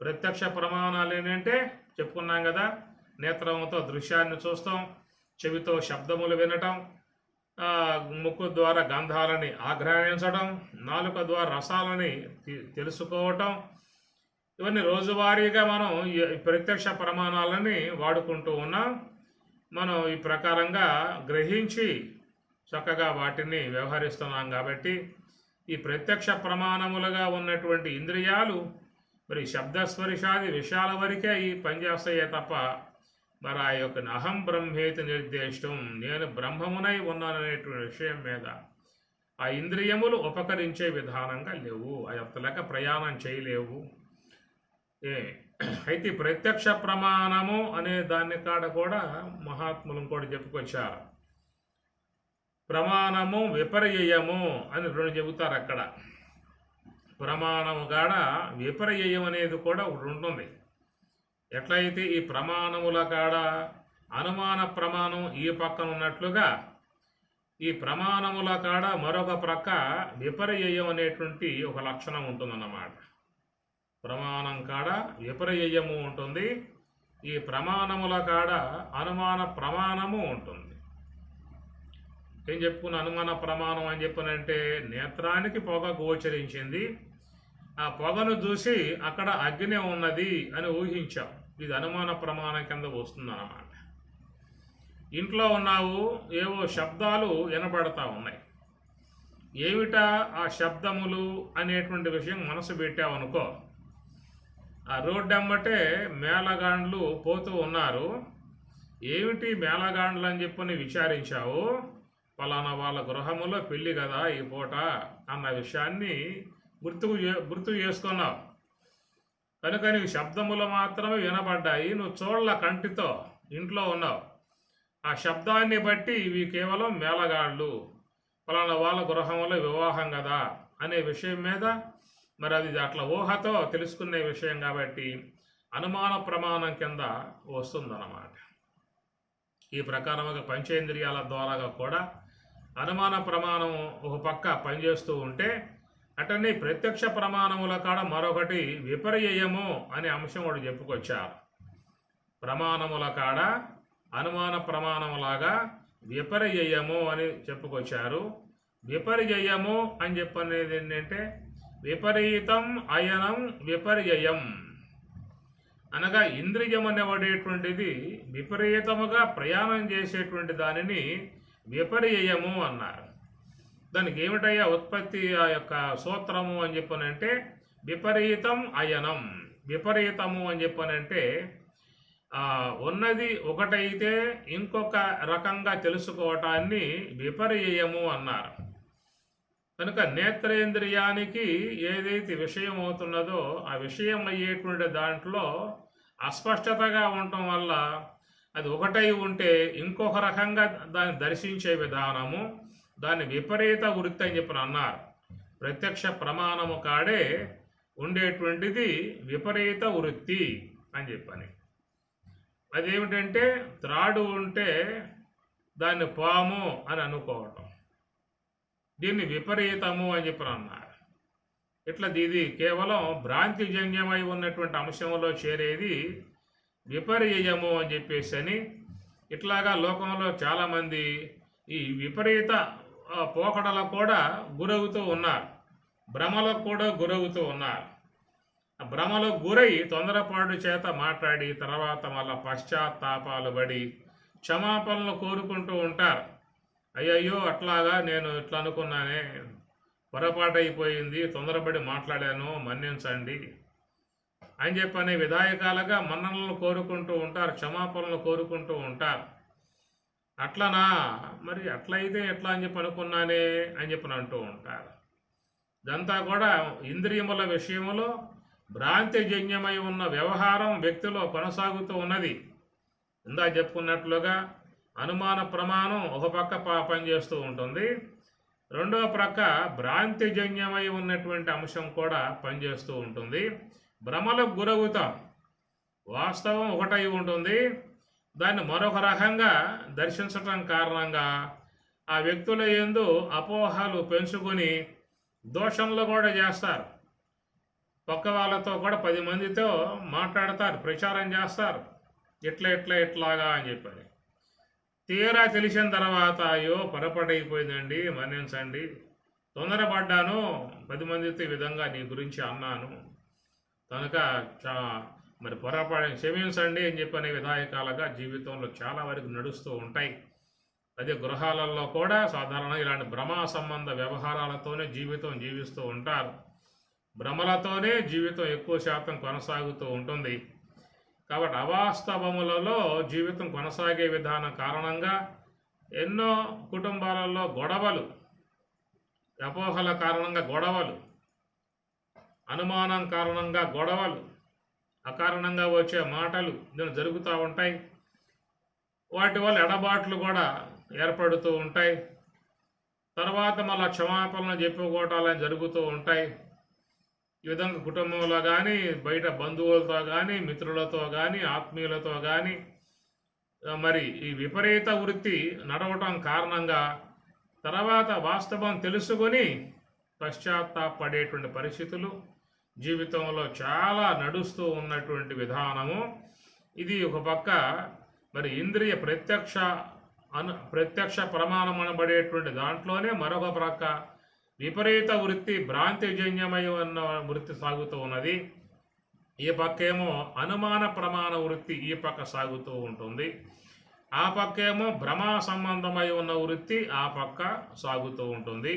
ప్రత్యక్ష ప్రమాణాలు ఏంటంటే చెప్పుకున్నాం కదా, నేత్రంతో దృశ్యాన్ని చూస్తాం, చెవితో శబ్దములు వినటం, ముక్కు ద్వారా గంధాలని ఆఘ్రానించడం, నాలుక ద్వారా రసాలని తెలుసుకోవటం, ఇవన్నీ రోజువారీగా మనం ఈ ప్రత్యక్ష ప్రమాణాలని వాడుకుంటూ ఉన్నాం. మనం ఈ ప్రకారంగా గ్రహించి చక్కగా వాటిని వ్యవహరిస్తున్నాం. కాబట్టి ఈ ప్రత్యక్ష ప్రమాణములుగా ఉన్నటువంటి ఇంద్రియాలు మరి శబ్దస్పర్శాది విషయాల వరకే ఈ పనిచేస్తాయే తప్ప మరి ఆ యొక్క అహం బ్రహ్మేతి నిర్దేశం, నేను బ్రహ్మమునై ఉన్నాననేటువంటి విషయం మీద ఆ ఇంద్రియములు ఉపకరించే విధానంగా లేవు. అది అంతలేక ప్రయాణం చేయలేవు. అయితే ప్రత్యక్ష ప్రమాణము అనే దాన్ని కాడ కూడా మహాత్ములు కూడా చెప్పుకొచ్చారు. ప్రమాణము విపర్యయము అని రెండు చెబుతారు. అక్కడ ప్రమాణము కాడ విపర్యయం అనేది కూడా ఒకటి ఉంటుంది. ఎట్లయితే ఈ ప్రమాణముల కాడ అనుమాన ప్రమాణం ఈ పక్కన ఉన్నట్లుగా ఈ ప్రమాణముల కాడ మరొక ప్రక్క విపర్యయం అనేటువంటి ఒక లక్షణం ఉంటుందన్నమాట. ప్రమాణం కాడ విపర్యయము ఉంటుంది, ఈ ప్రమాణముల కాడ అనుమాన ప్రమాణము ఉంటుంది. ఏం చెప్పుకున్న అనుమాన ప్రమాణం అని చెప్పనంటే నేత్రానికి పొగ గోచరించింది, ఆ పొగను చూసి అక్కడ అగ్ని ఉన్నది అని ఊహించాం. ఇది అనుమాన ప్రమాణం కింద వస్తుందన్నమాట. ఇంట్లో ఉన్నావు, ఏవో శబ్దాలు వినబడతా ఉన్నాయి. ఏమిటా ఆ శబ్దములు అనేటువంటి విషయం మనసు పెట్టావనుకో, ఆ రోడ్డు అమ్మటే మేళగాండ్లు పోతూ ఉన్నారు. ఏమిటి మేళగాండ్లు అని చెప్పని విచారించావు. ఫలానా వాళ్ళ గృహములో పెళ్ళి కదా ఈ పూట అన్న విషయాన్ని గుర్తు చేసుకున్నావు. కనుక నీకు శబ్దములు మాత్రమే వినబడ్డాయి, నువ్వు చూడల కంటితో ఇంట్లో ఉన్నావు. ఆ శబ్దాన్ని బట్టి ఇవి కేవలం మేళగాళ్ళు, ఫలానా వాళ్ళ గృహంలో వివాహం కదా అనే విషయం మీద మరి అది అట్లా ఊహతో తెలుసుకునే విషయం కాబట్టి అనుమాన ప్రమాణం కింద వస్తుందన్నమాట. ఈ ప్రకారముగా పంచేంద్రియాల ద్వారా కూడా అనుమాన ప్రమాణం ఒక పక్క పనిచేస్తూ ఉంటే, అటన్నీ ప్రత్యక్ష ప్రమాణముల కాడ మరొకటి విపర్యయము అనే అంశం కూడా చెప్పుకొచ్చారు. ప్రమాణముల కాడ అనుమాన ప్రమాణములాగా విపర్యయము అని చెప్పుకొచ్చారు. విపర్యయము అని చెప్పనేది ఏంటంటే విపరీతం అయనం విపర్యయం అనగా ఇంద్రియం అనేటువంటిది విపరీతముగా ప్రయాణం చేసేటువంటి దానిని విపర్యయము అన్నారు. దానికి ఏమిటయ్యా ఉత్పత్తి ఆ యొక్క సూత్రము అని చెప్పనంటే విపరీతం అయనం. విపరీతము అని చెప్పనంటే ఉన్నది ఒకటైతే ఇంకొక రకంగా తెలుసుకోవటాన్ని విపర్యయము అన్నారు. కనుక నేత్రేంద్రియానికి ఏదైతే విషయం అవుతున్నదో ఆ విషయం అయ్యేటువంటి దాంట్లో అస్పష్టతగా ఉండటం వల్ల అది ఒకటై ఉంటే ఇంకొక రకంగా దాన్ని దర్శించే విధానము, దాన్ని విపరీత వృత్తి అని చెప్పని అన్నారు. ప్రత్యక్ష ప్రమాణము కాడే ఉండేటువంటిది విపరీత వృత్తి అని చెప్పని. అదేమిటంటే త్రాడు ఉంటే దాన్ని పాము అని అనుకోవటం, దీన్ని విపరీతము అని చెప్పని అన్నారు. ఇట్లా ఇది కేవలం భ్రాంతిజన్యమై ఉన్నటువంటి అంశంలో చేరేది విపర్యయము అని చెప్పేసి అని. ఇట్లాగా లోకంలో చాలామంది ఈ విపరీత పోకడలకు కూడా గురవుతూ ఉన్నారు, భ్రమలకు కూడా గురవుతూ ఉన్నారు. ఆ భ్రమలకు గురై తొందరపాటు చేత మాట్లాడి తర్వాత మళ్ళా పశ్చాత్తాపాలు పడి క్షమాపణలు కోరుకుంటూ ఉంటారు. అయ్యయ్యో అట్లాగా నేను ఇట్లా అనుకున్నానే, పొరపాటు అయిపోయింది, తొందరపడి మాట్లాడాను, మన్నించండి అని చెప్పనే విధాయకాలుగా మన్ననలు కోరుకుంటూ ఉంటారు, క్షమాపణలు కోరుకుంటూ ఉంటారు. అట్లనా, మరి అట్లయితే ఎట్లా అని చెప్పి అనుకున్నానే అని చెప్పని అంటూ ఉంటారు. ఇదంతా కూడా ఇంద్రియముల విషయములో భ్రాంతిజన్యమై ఉన్న వ్యవహారం వ్యక్తిలో కొనసాగుతూ ఉన్నది. ఇందా చెప్పుకున్నట్లుగా అనుమాన ప్రమాణం ఒక పక్క పనిచేస్తూ ఉంటుంది, రెండవ ప్రక్క భ్రాంతిజన్యమై ఉన్నటువంటి అంశం కూడా పనిచేస్తూ ఉంటుంది. భ్రమలకు గురవుతాం, వాస్తవం ఒకటై ఉంటుంది, దాన్ని మరొక రకంగా దర్శించటం కారణంగా ఆ వ్యక్తుల యందు అపోహలు పెంచుకొని దోషంలో కూడా చేస్తారు. పక్క వాళ్ళతో కూడా 10 మందితో మాట్లాడతారు, ప్రచారం చేస్తారు, ఇట్లాగా అని చెప్పని. తీరా తెలిసిన తర్వాత అయ్యో పొరపాటైపోయిందండి, మన్నించండి, తొందరపడ్డాను, 10 మందితో ఈ విధంగా నీ గురించి అన్నాను కనుక మరి పొరపాటు క్షమించండి అని చెప్పనే విధాయకాలుగా జీవితంలో చాలా వరకు నడుస్తూ ఉంటాయి. అదే గృహాలలో కూడా సాధారణంగా ఇలాంటి భ్రమ సంబంధ వ్యవహారాలతోనే జీవితం జీవిస్తూ ఉంటారు. భ్రమలతోనే జీవితం ఎక్కువ శాతం కొనసాగుతూ ఉంటుంది. కాబట్టి అవాస్తవములలో జీవితం కొనసాగే విధానం కారణంగా ఎన్నో కుటుంబాలలో గొడవలు, అపోహల కారణంగా గొడవలు, అనుమానం కారణంగా గొడవలు, అకారణంగా వచ్చే మాటలు జరుగుతూ ఉంటాయి. వాటి వల్ల ఎడబాట్లు కూడా ఏర్పడుతూ ఉంటాయి. తర్వాత మళ్ళీ క్షమాపణలు చెప్పుకోవటాలని జరుగుతూ ఉంటాయి. ఈ విధంగా కుటుంబంలో కానీ, బయట బంధువులతో కానీ, మిత్రులతో కానీ, ఆత్మీయులతో కానీ మరి ఈ విపరీత వృత్తి నడవటం కారణంగా తర్వాత వాస్తవం తెలుసుకొని పశ్చాత్తాపడేటువంటి పరిస్థితులు జీవితంలో చాలా నడుస్తూ ఉన్నటువంటి విధానము ఇది. ఒక పక్క మరి ఇంద్రియ ప్రత్యక్ష ప్రమాణం అనబడేటువంటి దాంట్లోనే మరొక ప్రక్క విపరీత వృత్తి, భ్రాంతిజన్యమై ఉన్న వృత్తి సాగుతూ ఉన్నది. ఈ పక్కేమో అనుమాన ప్రమాణ వృత్తి ఈ పక్క సాగుతూ ఉంటుంది. ఆ పక్కేమో భ్రమ సంబంధమై ఉన్న వృత్తి ఆ పక్క సాగుతూ ఉంటుంది.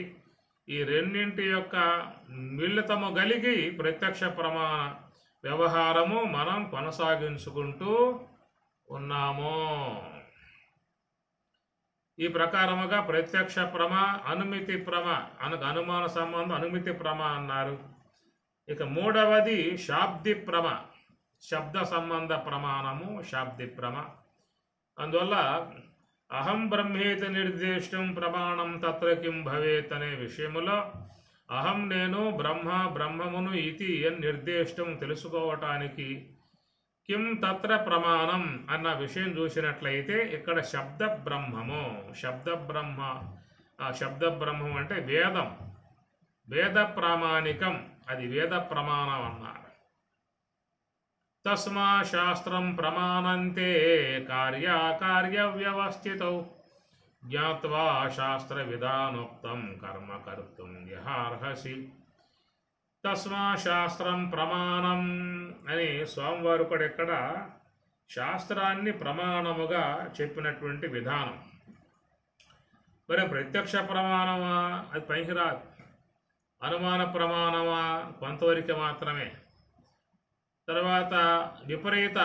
ఈ రెండింటి యొక్క మిళితము కలిగి ప్రత్యక్ష ప్రమాణ వ్యవహారము మనం కొనసాగించుకుంటూ ఉన్నాము. ఈ ప్రకారముగా ప్రత్యక్ష ప్రమ, అనుమితి ప్రమ అనగా అనుమాన సంబంధం అనుమితి ప్రమ అన్నారు. ఇక మూడవది శాబ్ది ప్రమ, శబ్ద సంబంధ ప్రమాణము శాబ్ది ప్రమ. అందువల్ల అహం బ్రహ్మేతి నిర్దేశం ప్రమాణం తత్ర కిం భవేత్ అనే విషయములో అహం నేను బ్రహ్మ బ్రహ్మమును ఇది అని నిర్దేశం తెలుసుకోవటానికి కిం తత్ర ప్రమాణం అన్న విషయం చూసినట్లయితే ఇక్కడ శబ్ద బ్రహ్మము, శబ్ద బ్రహ్మం అంటే వేదం, వేద ప్రామాణికం, అది వేద ప్రమాణం అన్నారు. తస్మా శాస్త్రం ప్రమాణంతే కార్యాకార్య వ్యవస్థితౌ జ్ఞాత్వా శాస్త్ర విధానోక్తం కర్మ కర్తుం యహార్హసి. తస్మా శాస్త్రం ప్రమాణం అని స్వామివారు కూడా ఇక్కడ శాస్త్రాన్ని ప్రమాణముగా చెప్పినటువంటి విధానం. మరి ప్రత్యక్ష ప్రమాణమా, అది పనికిరాదు. అనుమాన ప్రమాణమా, కొంతవరకు మాత్రమే. తర్వాత విపరీత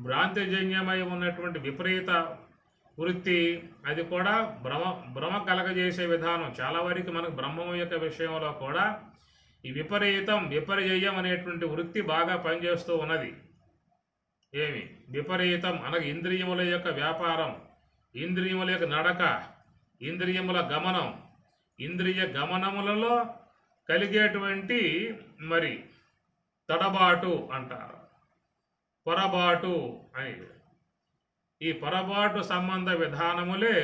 భ్రాంతిజన్యమై ఉన్నటువంటి విపరీత వృత్తి, అది కూడా భ్రమ కలగజేసే విధానం. చాలా వరకు మనకు బ్రహ్మం యొక్క విషయంలో కూడా ఈ విపర్యయం అనేటువంటి వృత్తి బాగా పనిచేస్తూ ఉన్నది. ఏమి విపరీతం అనగా ఇంద్రియముల యొక్క వ్యాపారం, ఇంద్రియముల యొక్క నడక, ఇంద్రియముల గమనం, ఇంద్రియ గమనములలో కలిగేటువంటి మరి తడబాటు అంటారు, పొరబాటు అని. ఈ పొరబాటు సంబంధ విధానములే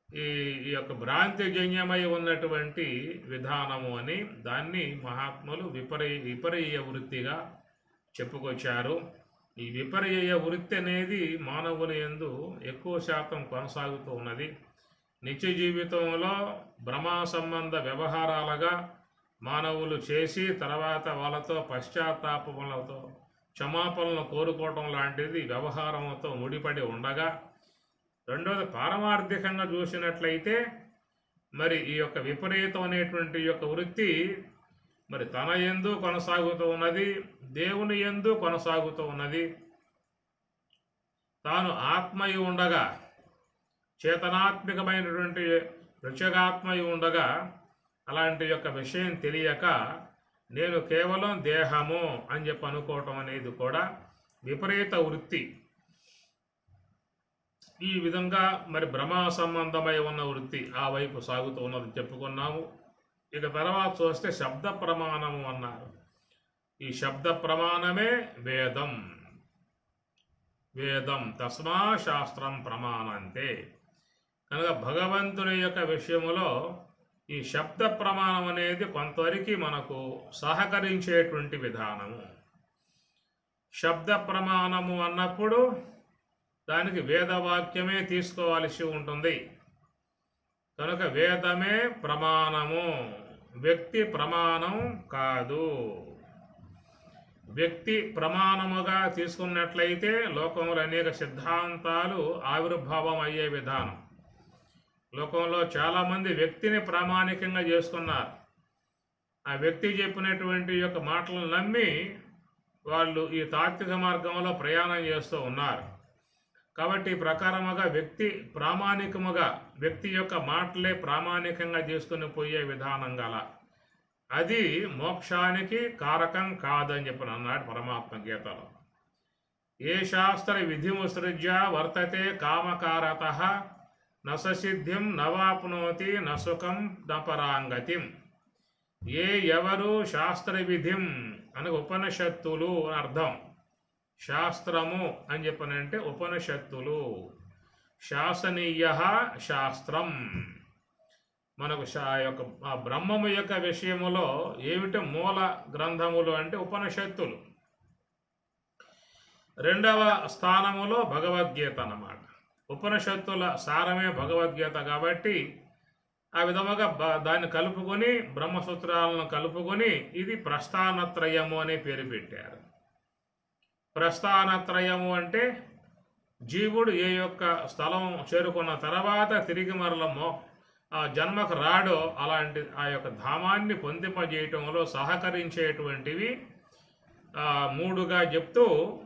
ఈ యొక్క భ్రాంతిజన్యమై ఉన్నటువంటి విధానము అని దాన్ని మహాత్ములు విపర్యయ వృత్తిగా చెప్పుకొచ్చారు. ఈ విపర్యయ వృత్తి అనేది మానవుని యందు ఎక్కువ శాతం కొనసాగుతూ ఉన్నది. నిత్య జీవితంలో భ్రమ సంబంధ వ్యవహారాలుగా మానవులు చేసి తర్వాత వాళ్ళతో పశ్చాత్తాపములతో క్షమాపణలు కోరుకోవటం లాంటిది వ్యవహారంతో ముడిపడి ఉండగా, రెండోది పారమార్థికంగా చూసినట్లయితే మరి ఈ యొక్క విపరీతం అనేటువంటి యొక్క వృత్తి మరి తన యందు కొనసాగుతూ ఉన్నది, దేవుని యందు కొనసాగుతూ ఉన్నది. తాను ఆత్మయి ఉండగా, చేతనాత్మకమైనటువంటి ప్రత్యేగాత్మయి ఉండగా అలాంటి యొక్క విషయం తెలియక నేను కేవలం దేహము అని చెప్పి అనుకోవటం అనేది కూడా విపరీత వృత్తి. ఈ విధంగా మరి భ్రమ సంబంధమై ఉన్న వృత్తి ఆ వైపు సాగుతూ ఉన్నది చెప్పుకున్నాము. ఇక తర్వాత చూస్తే శబ్ద ప్రమాణము అన్నారు. ఈ శబ్ద ప్రమాణమే వేదం. తస్మా శాస్త్రం ప్రమాణంతే. కనుక భగవంతుని యొక్క విషయములో ఈ శబ్ద ప్రమాణం అనేది కొంతవరకు మనకు సహకరించేటువంటి విధానము. శబ్ద ప్రమాణము అన్నప్పుడు దానికి వేదవాక్యమే తీసుకోవాల్సి ఉంటుంది. కనుక వేదమే ప్రమాణము, వ్యక్తి ప్రమాణం కాదు. వ్యక్తి ప్రమాణముగా తీసుకున్నట్లయితే లోకంలో అనేక సిద్ధాంతాలు ఆవిర్భావం అయ్యే విధానం. లోకంలో చాలామంది వ్యక్తిని ప్రామాణికంగా చేసుకున్నారు. ఆ వ్యక్తి చెప్పినటువంటి యొక్క మాటలను నమ్మి వాళ్ళు ఈ తాత్విక మార్గంలో ప్రయాణం చేస్తూ ఉన్నారు. కాబట్టి ఈ ప్రకారముగా వ్యక్తి ప్రామాణికముగా, వ్యక్తి యొక్క మాటలే ప్రామాణికంగా చేసుకుని పోయే విధానం గల అది మోక్షానికి కారకం కాదని చెప్పి అన్నాడు పరమాత్మ గీతలో. ఏ శాస్త్ర విధిముసృజ్య వర్తతే కామకారతః నససిద్ధిం నవాప్నోతి నసుఖం నపరాంగతిం. ఎవరు శాస్త్ర విధిం అనగా ఉపనిషత్తులు అని అర్థం. శాస్త్రము అని చెప్పనంటే ఉపనిషత్తులు. శాసనీయ శాస్త్రం. మనకు యొక్క బ్రహ్మము యొక్క విషయములో ఏమిటి మూల గ్రంథములు అంటే ఉపనిషత్తులు. రెండవ స్థానములో భగవద్గీత అన్నమాట. ఉపనిషత్తుల సారమే భగవద్గీత కాబట్టి ఆ విధముగా దాన్ని కలుపుకొని బ్రహ్మసూత్రాలను కలుపుకొని ఇది ప్రస్థానత్రయము అనే పేరు పెట్టారు. ప్రస్థానత్రయము అంటే జీవుడు ఏ యొక్క స్థలం చేరుకున్న తర్వాత తిరిగి మరల ఆ జన్మకు రాడో అలాంటి ఆ యొక్క ధామాన్ని పొందింపజేయటంలో సహకరించేటువంటివి మూడుగా చెప్తూ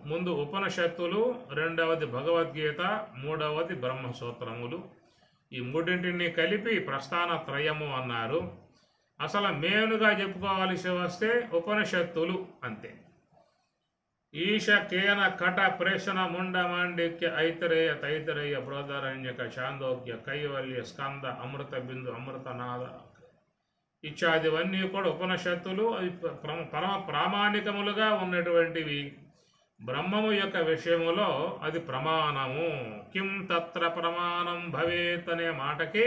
ముందు ఉపనిషత్తులు, రెండవది భగవద్గీత, మూడవది బ్రహ్మసూత్రములు. ఈ మూడింటిని కలిపి ప్రస్థానత్రయము అన్నారు. అసలు మేనుగా చెప్పుకోవాల్సి వస్తే ఉపనిషత్తులు అంతే. ఈశ కేన కట ప్రేషణ ముండ మాండిక్య ఐతరేయ తైతరేయ బృహదారణ్యక చాందోగ్య కైవల్య స్కంద అమృత బిందు అమృతనాద ఇత్యాదివన్నీ కూడా ఉపనిషత్తులు. అవి పరమ ప్రామాణికములుగా ఉన్నటువంటివి. బ్రహ్మము యొక్క విషయములో అది ప్రమాణము. కిం తత్ర ప్రమాణం భవేత్ అనే మాటకి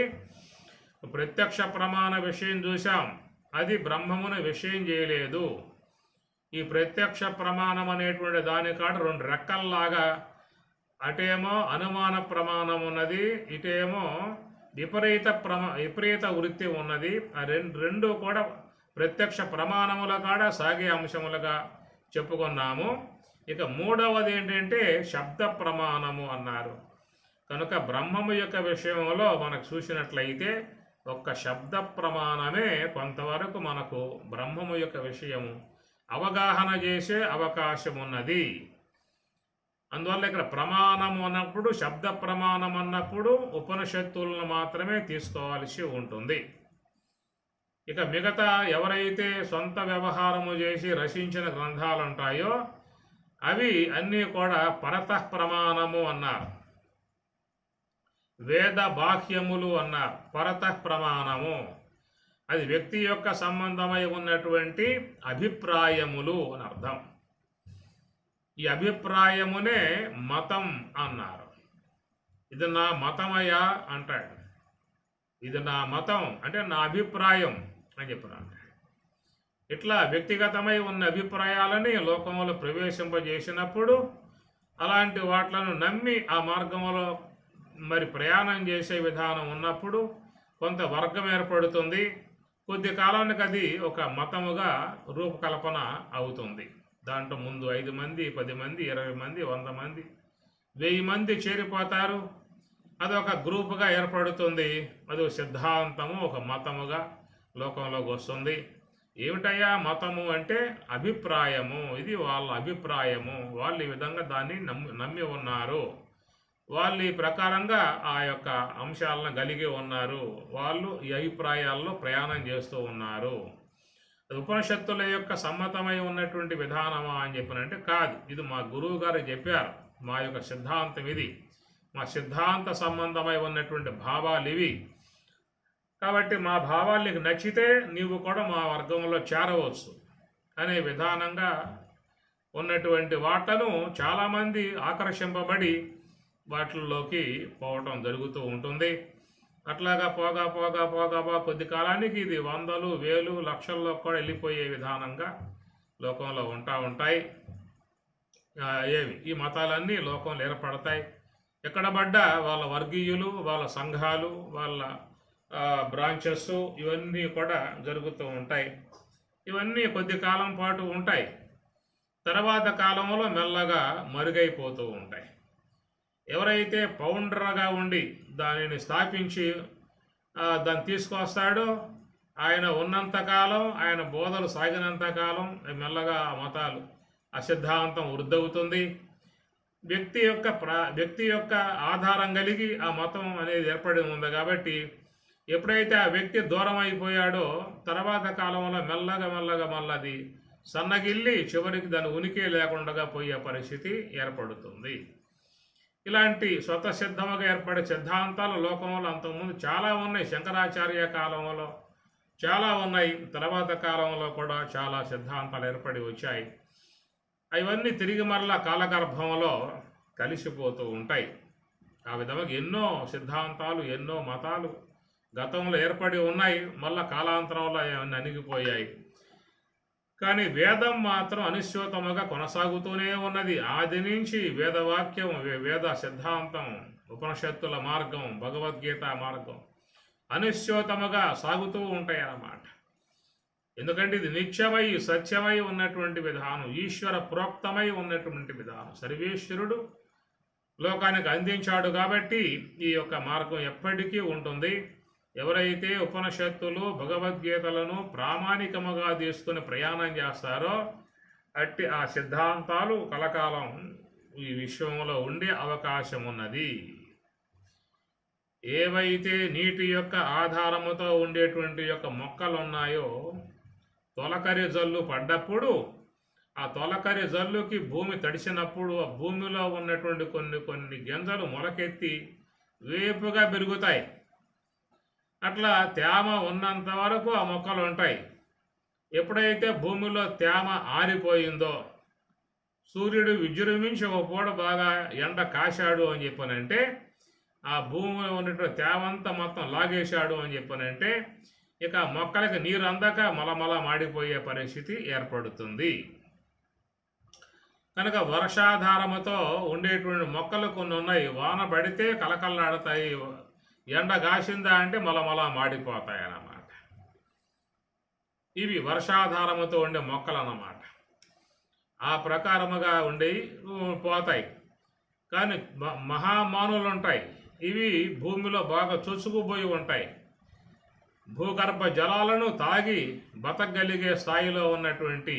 ప్రత్యక్ష ప్రమాణ విషయం చూసాం. అది బ్రహ్మమును విషయం చేయలేదు. ఈ ప్రత్యక్ష ప్రమాణం అనేటువంటి దానికాడ రెండు రెక్కల్లాగా అటేమో అనుమాన ప్రమాణం ఉన్నది, ఇటేమో విపరీత వృత్తి ఉన్నది. ఆ రెండు కూడా ప్రత్యక్ష ప్రమాణముల కాడ సాగే అంశములుగా చెప్పుకున్నాము. ఇక మూడవది ఏంటంటే శబ్ద ప్రమాణము అన్నారు. కనుక బ్రహ్మము యొక్క విషయంలో మనకు చూసినట్లయితే ఒక్క శబ్ద ప్రమాణమే కొంతవరకు మనకు బ్రహ్మము యొక్క విషయము అవగాహన చేసే అవకాశం ఉన్నది. అందువల్ల ఇక్కడ ప్రమాణం అన్నప్పుడు, శబ్ద ప్రమాణం అన్నప్పుడు ఉపనిషత్తులను మాత్రమే తీసుకోవాల్సి ఉంటుంది. ఇక మిగతా ఎవరైతే సొంత వ్యవహారము చేసి రచించిన గ్రంథాలు ఉంటాయో అవి అన్నీ కూడా పరతః ప్రమాణము అన్నారు. వేద బాహ్యములు అన్నారు. పరతః ప్రమాణము అది వ్యక్తి యొక్క సంబంధమై ఉన్నటువంటి అభిప్రాయములు అని అర్థం. ఈ అభిప్రాయమునే మతం అన్నారు. ఇది నా మతమయ్యా అంటాడు. ఇది నా మతం అంటే నా అభిప్రాయం అని చెప్పినాడు. ఇట్లా వ్యక్తిగతమై ఉన్న అభిప్రాయాలని లోకంలో ప్రవేశింపజేసినప్పుడు అలాంటి వాట్లను నమ్మి ఆ మార్గంలో మరి ప్రయాణం చేసే విధానం ఉన్నప్పుడు కొంత వర్గం ఏర్పడుతుంది. కొద్ది కాలానికి అది ఒక మతముగా రూపకల్పన అవుతుంది. దాంట్లో ముందు 5 మంది, 10 మంది, 20 మంది, 100 మంది, 1000 మంది చేరిపోతారు. అదొక గ్రూపుగా ఏర్పడుతుంది. అది సిద్ధాంతము, ఒక మతముగా లోకంలోకి వస్తుంది. ఏమిటయ్యా మతము అంటే అభిప్రాయము. ఇది వాళ్ళ అభిప్రాయము. వాళ్ళు ఈ విధంగా దాన్ని నమ్మి ఉన్నారు. వాళ్ళు ఈ ప్రకారంగా ఆ యొక్క అంశాలను కలిగి ఉన్నారు. వాళ్ళు ఈ అభిప్రాయాల్లో ప్రయాణం చేస్తూ ఉన్నారు. అది ఉపనిషత్తుల యొక్క సమ్మతమై ఉన్నటువంటి విధానమా అని చెప్పినంటే కాదు. ఇది మా గురువు గారు చెప్పారు. మా యొక్క సిద్ధాంతం ఇది. మా సిద్ధాంత సంబంధమై ఉన్నటువంటి భావాలు ఇవి. కాబట్టి మా భావాలు నీకు నచ్చితే నీవు కూడా మా వర్గంలో చేరవచ్చు అనే విధానంగా ఉన్నటువంటి వాటను చాలామంది ఆకర్షింపబడి వాటిల్లోకి పోవటం జరుగుతూ ఉంటుంది. అట్లాగా పోగా పోగా పోగా కొద్ది కాలానికి ఇది 100,000, 1000, లక్షల్లో కూడా వెళ్ళిపోయే విధానంగా లోకంలో ఉంటాయి. ఈ మతాలన్నీ లోకంలో ఏర్పడతాయి. ఎక్కడ పడ్డా వాళ్ళ వర్గీయులు, వాళ్ళ సంఘాలు, వాళ్ళ బ్రాంచెస్ ఇవన్నీ కూడా జరుగుతూ ఉంటాయి. ఇవన్నీ కొద్ది కాలం పాటు ఉంటాయి, తర్వాత కాలంలో మెల్లగా మరుగైపోతూ ఉంటాయి. ఎవరైతే ఫౌండర్గా ఉండి దానిని స్థాపించి దాన్ని తీసుకొస్తాడో ఆయన ఉన్నంతకాలం, ఆయన బోధలు సాగినంతకాలం మెల్లగా ఆ మతాలు, ఆ సిద్ధాంతం వృద్ధవుతుంది. వ్యక్తి యొక్క ఆధారం కలిగి ఆ మతం అనేది ఏర్పడి ఉంది కాబట్టి ఎప్పుడైతే ఆ వ్యక్తి దూరం అయిపోయాడో తర్వాత కాలంలో మెల్లగా మళ్ళీ సన్నగిల్లి చివరికి దాని ఉనికి లేకుండా పోయే పరిస్థితి ఏర్పడుతుంది. ఇలాంటి స్వతసిద్ధముగా ఏర్పడే సిద్ధాంతాలు లోకంలో అంతకుముందు చాలా ఉన్నాయి. శంకరాచార్య కాలంలో చాలా ఉన్నాయి, తర్వాత కాలంలో కూడా చాలా సిద్ధాంతాలు ఏర్పడి వచ్చాయి. అవన్నీ తిరిగి మరలా కాలగర్భంలో కలిసిపోతూ ఉంటాయి. ఆ విధంగా ఎన్నో సిద్ధాంతాలు, ఎన్నో మతాలు గతంలో ఏర్పడి ఉన్నాయి, మళ్ళా కాలాంతరంలో అవన్నీ అణిగిపోయాయి. కానీ వేదం మాత్రం అనిశ్చితముగా కొనసాగుతూనే ఉన్నది. ఆది నుంచి వేదవాక్యం, వేద సిద్ధాంతం, ఉపనిషత్తుల మార్గం, భగవద్గీత మార్గం అనిశ్చితముగా సాగుతూ ఉంటాయి అన్నమాట. ఎందుకంటే ఇది నిత్యమై సత్యమై ఉన్నటువంటి విధానం, ఈశ్వర ప్రోక్తమై ఉన్నటువంటి విధానం. సర్వేశ్వరుడు లోకానికి అందించాడు కాబట్టి ఈ యొక్క మార్గం ఎప్పటికీ ఉంటుంది. ఎవరైతే ఉపనిషత్తులు, భగవద్గీతలను ప్రామాణికముగా తీసుకుని ప్రయాణం చేస్తారో అట్టి ఆ సిద్ధాంతాలు కలకాలం ఈ విశ్వంలో ఉండే అవకాశం ఉన్నది. ఏవైతే నీటి యొక్క ఆధారముతో ఉండేటువంటి యొక్క మొక్కలు ఉన్నాయో తొలకరి జల్లు పడ్డప్పుడు ఆ తొలకరి జల్లుకి భూమి తడిసినప్పుడు ఆ భూమిలో ఉన్నటువంటి కొన్ని గింజలు మొలకెత్తి వేపుగా పెరుగుతాయి. అట్లా తేమ ఉన్నంత వరకు ఆ మొక్కలు ఉంటాయి. ఎప్పుడైతే భూమిలో తేమ ఆరిపోయిందో, సూర్యుడు విజృంభించి ఒక పూట బాగా ఎండ కాశాడు అని చెప్పనంటే, ఆ భూమిలో ఉన్నటువంటి తేమంతా మొత్తం లాగేశాడు అని చెప్పనంటే ఇక మొక్కలకి నీరు అందక మలమల మాడిపోయే పరిస్థితి ఏర్పడుతుంది. కనుక వర్షాధారముతో ఉండేటువంటి మొక్కలు కొన్ని ఉన్నాయి, వాన పడితే కలకల్లాడతాయి, ఎండ కాసిందా అంటే మలమల మాడిపోతాయి అన్నమాట. ఇవి వర్షాధారముతో ఉండే మొక్కలు అన్నమాట. ఆ ప్రకారముగా ఉండి పోతాయి. కానీ మహామానులు ఉంటాయి, ఇవి భూమిలో బాగా చొచ్చుకుపోయి ఉంటాయి. భూగర్భ జలాలను తాగి బతకగలిగే స్థాయిలో ఉన్నటువంటి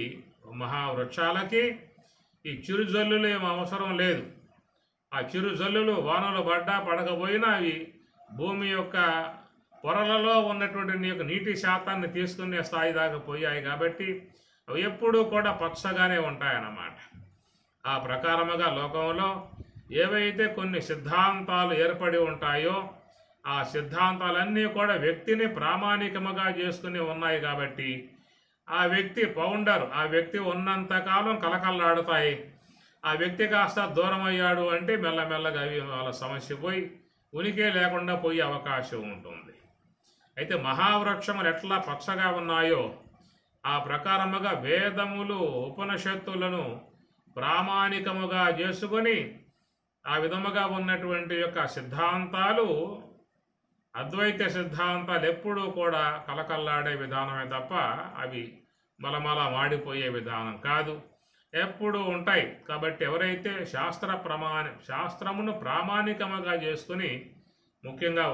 మహావృక్షాలకి ఈ చిరుజల్లులు ఏం అవసరం లేదు. ఆ చిరుజల్లులు వానలు పడ్డా పడకపోయినా అవి భూమి యొక్క పొరలలో ఉన్నటువంటి నీటి శాతాన్ని తీసుకునే స్థాయి దాకా పోయాయి కాబట్టి అవి ఎప్పుడూ కూడా పచ్చగానే ఉంటాయన్నమాట. ఆ ప్రకారముగా లోకంలో ఏవైతే కొన్ని సిద్ధాంతాలు ఏర్పడి ఉంటాయో ఆ సిద్ధాంతాలన్నీ కూడా వ్యక్తిని ప్రామాణికముగా చేసుకుని ఉన్నాయి కాబట్టి ఆ వ్యక్తి ఫౌండర్, ఆ వ్యక్తి ఉన్నంతకాలం కలకల్లాడుతాయి. ఆ వ్యక్తి కాస్త దూరం అయ్యాడు అంటే మెల్లమెల్లగా అవి వాళ్ళ సమస్య పోయి ఉనికి లేకుండా పోయే అవకాశం ఉంటుంది. అయితే మహావృక్షములు ఎట్లా పచ్చగా ఉన్నాయో ఆ ప్రకారముగా వేదములు, ఉపనిషత్తులను ప్రామాణికముగా చేసుకొని ఆ విధముగా ఉన్నటువంటి యొక్క సిద్ధాంతాలు, అద్వైత సిద్ధాంతాలు ఎప్పుడూ కూడా కలకల్లాడే విధానమే తప్ప అవి మలమల మాడిపోయే విధానం కాదు, ఎప్పుడూ ఉంటాయి. కాబట్టి ఎవరైతే శాస్త్రమును ప్రామాణికముగా చేసుకుని ముఖ్యంగా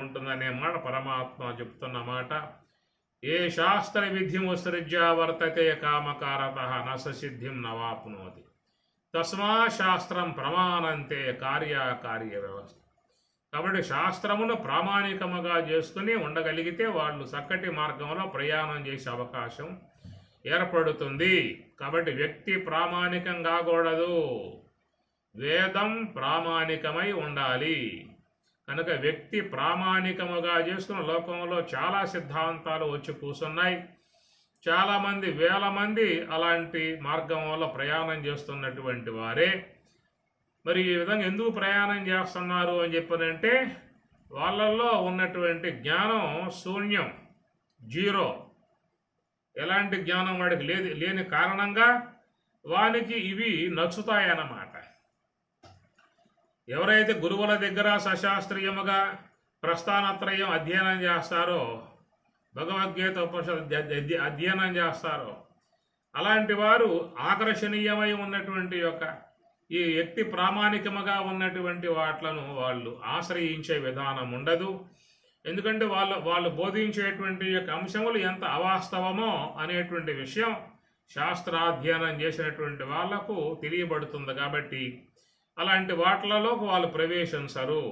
ఉంటుందనే మాట పరమాత్మ చెప్తున్న మాట. ఏ శాస్త్ర విధిముసృజ్య వర్తతే కామకారత నసిద్ధిం నవాప్నోతి తస్మా శాస్త్రం ప్రమాణంతే కార్యకార్య వ్యవస్థ. కాబట్టి శాస్త్రమును ప్రామాణికముగా చేసుకుని ఉండగలిగితే వాళ్ళు చక్కటి మార్గంలో ప్రయాణం చేసే అవకాశం ఏర్పడుతుంది. కాబట్టి వ్యక్తి ప్రామాణికం కాకూడదు, వేదం ప్రామాణికమై ఉండాలి. కనుక వ్యక్తి ప్రామాణికముగా చేసుకున్న లోకంలో చాలా సిద్ధాంతాలు వచ్చి కూర్చున్నాయి. చాలామంది, వేల మంది అలాంటి మార్గంలో ప్రయాణం చేస్తున్నటువంటి వారే. మరి ఈ విధంగా ఎందుకు ప్రయాణం చేస్తున్నారు అని చెప్పనంటే వాళ్ళల్లో ఉన్నటువంటి జ్ఞానం శూన్యం, జీరో. ఎలాంటి జ్ఞానం వాడికి లేని కారణంగా వానికి ఇవి నచ్చుతాయన్నమాట. ఎవరైతే గురువుల దగ్గర సశాస్త్రీయముగా ప్రస్థానత్రయం అధ్యయనం చేస్తారో, భగవద్గీత ఉపనిషత్ అధ్యయనం చేస్తారో, అలాంటి వారు ఆకర్షణీయమై ఉన్నటువంటి యొక్క ఈ వ్యక్తి ప్రామాణికముగా ఉన్నటువంటి వాట్లను వాళ్ళు ఆశ్రయించే విధానం ఉండదు. ఎందుకంటే వాళ్ళు బోధించేటువంటి యొక్క అంశములు ఎంత అవాస్తవమో అనేటువంటి విషయం శాస్త్రాధ్యయనం చేసినటువంటి వాళ్లకు తెలియబడుతుంది. కాబట్టి అలాంటి వాట్లలోకి వాళ్ళు ప్రవేశించరు.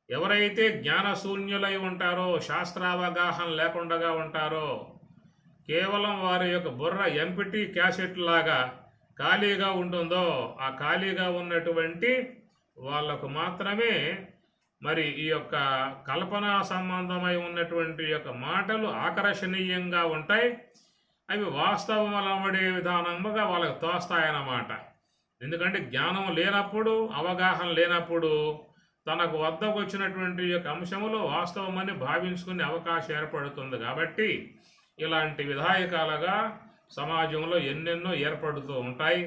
ఎవరైతే జ్ఞానశూన్యులై ఉంటారో, శాస్త్రావగాహన లేకుండా ఉంటారో, కేవలం వారి యొక్క బుర్ర ఎంపిటీ క్యాసెట్ లాగా ఖాళీగా ఉంటుందో, ఆ ఖాళీగా ఉన్నటువంటి వాళ్లకు మాత్రమే మరి ఈ యొక్క కల్పనా సంబంధమై ఉన్నటువంటి యొక్క మాటలు ఆకర్షణీయంగా ఉంటాయి. అవి వాస్తవమలబడే విధానముగా వాళ్ళకు తోస్తాయన్నమాట. ఎందుకంటే జ్ఞానం లేనప్పుడు, అవగాహన లేనప్పుడు తనకు వద్దకు వచ్చినటువంటి యొక్క అంశములు వాస్తవమని భావించుకునే అవకాశం ఏర్పడుతుంది. కాబట్టి ఇలాంటి విధాయకాలుగా సమాజంలో ఎన్నెన్నో ఏర్పడుతూ ఉంటాయి.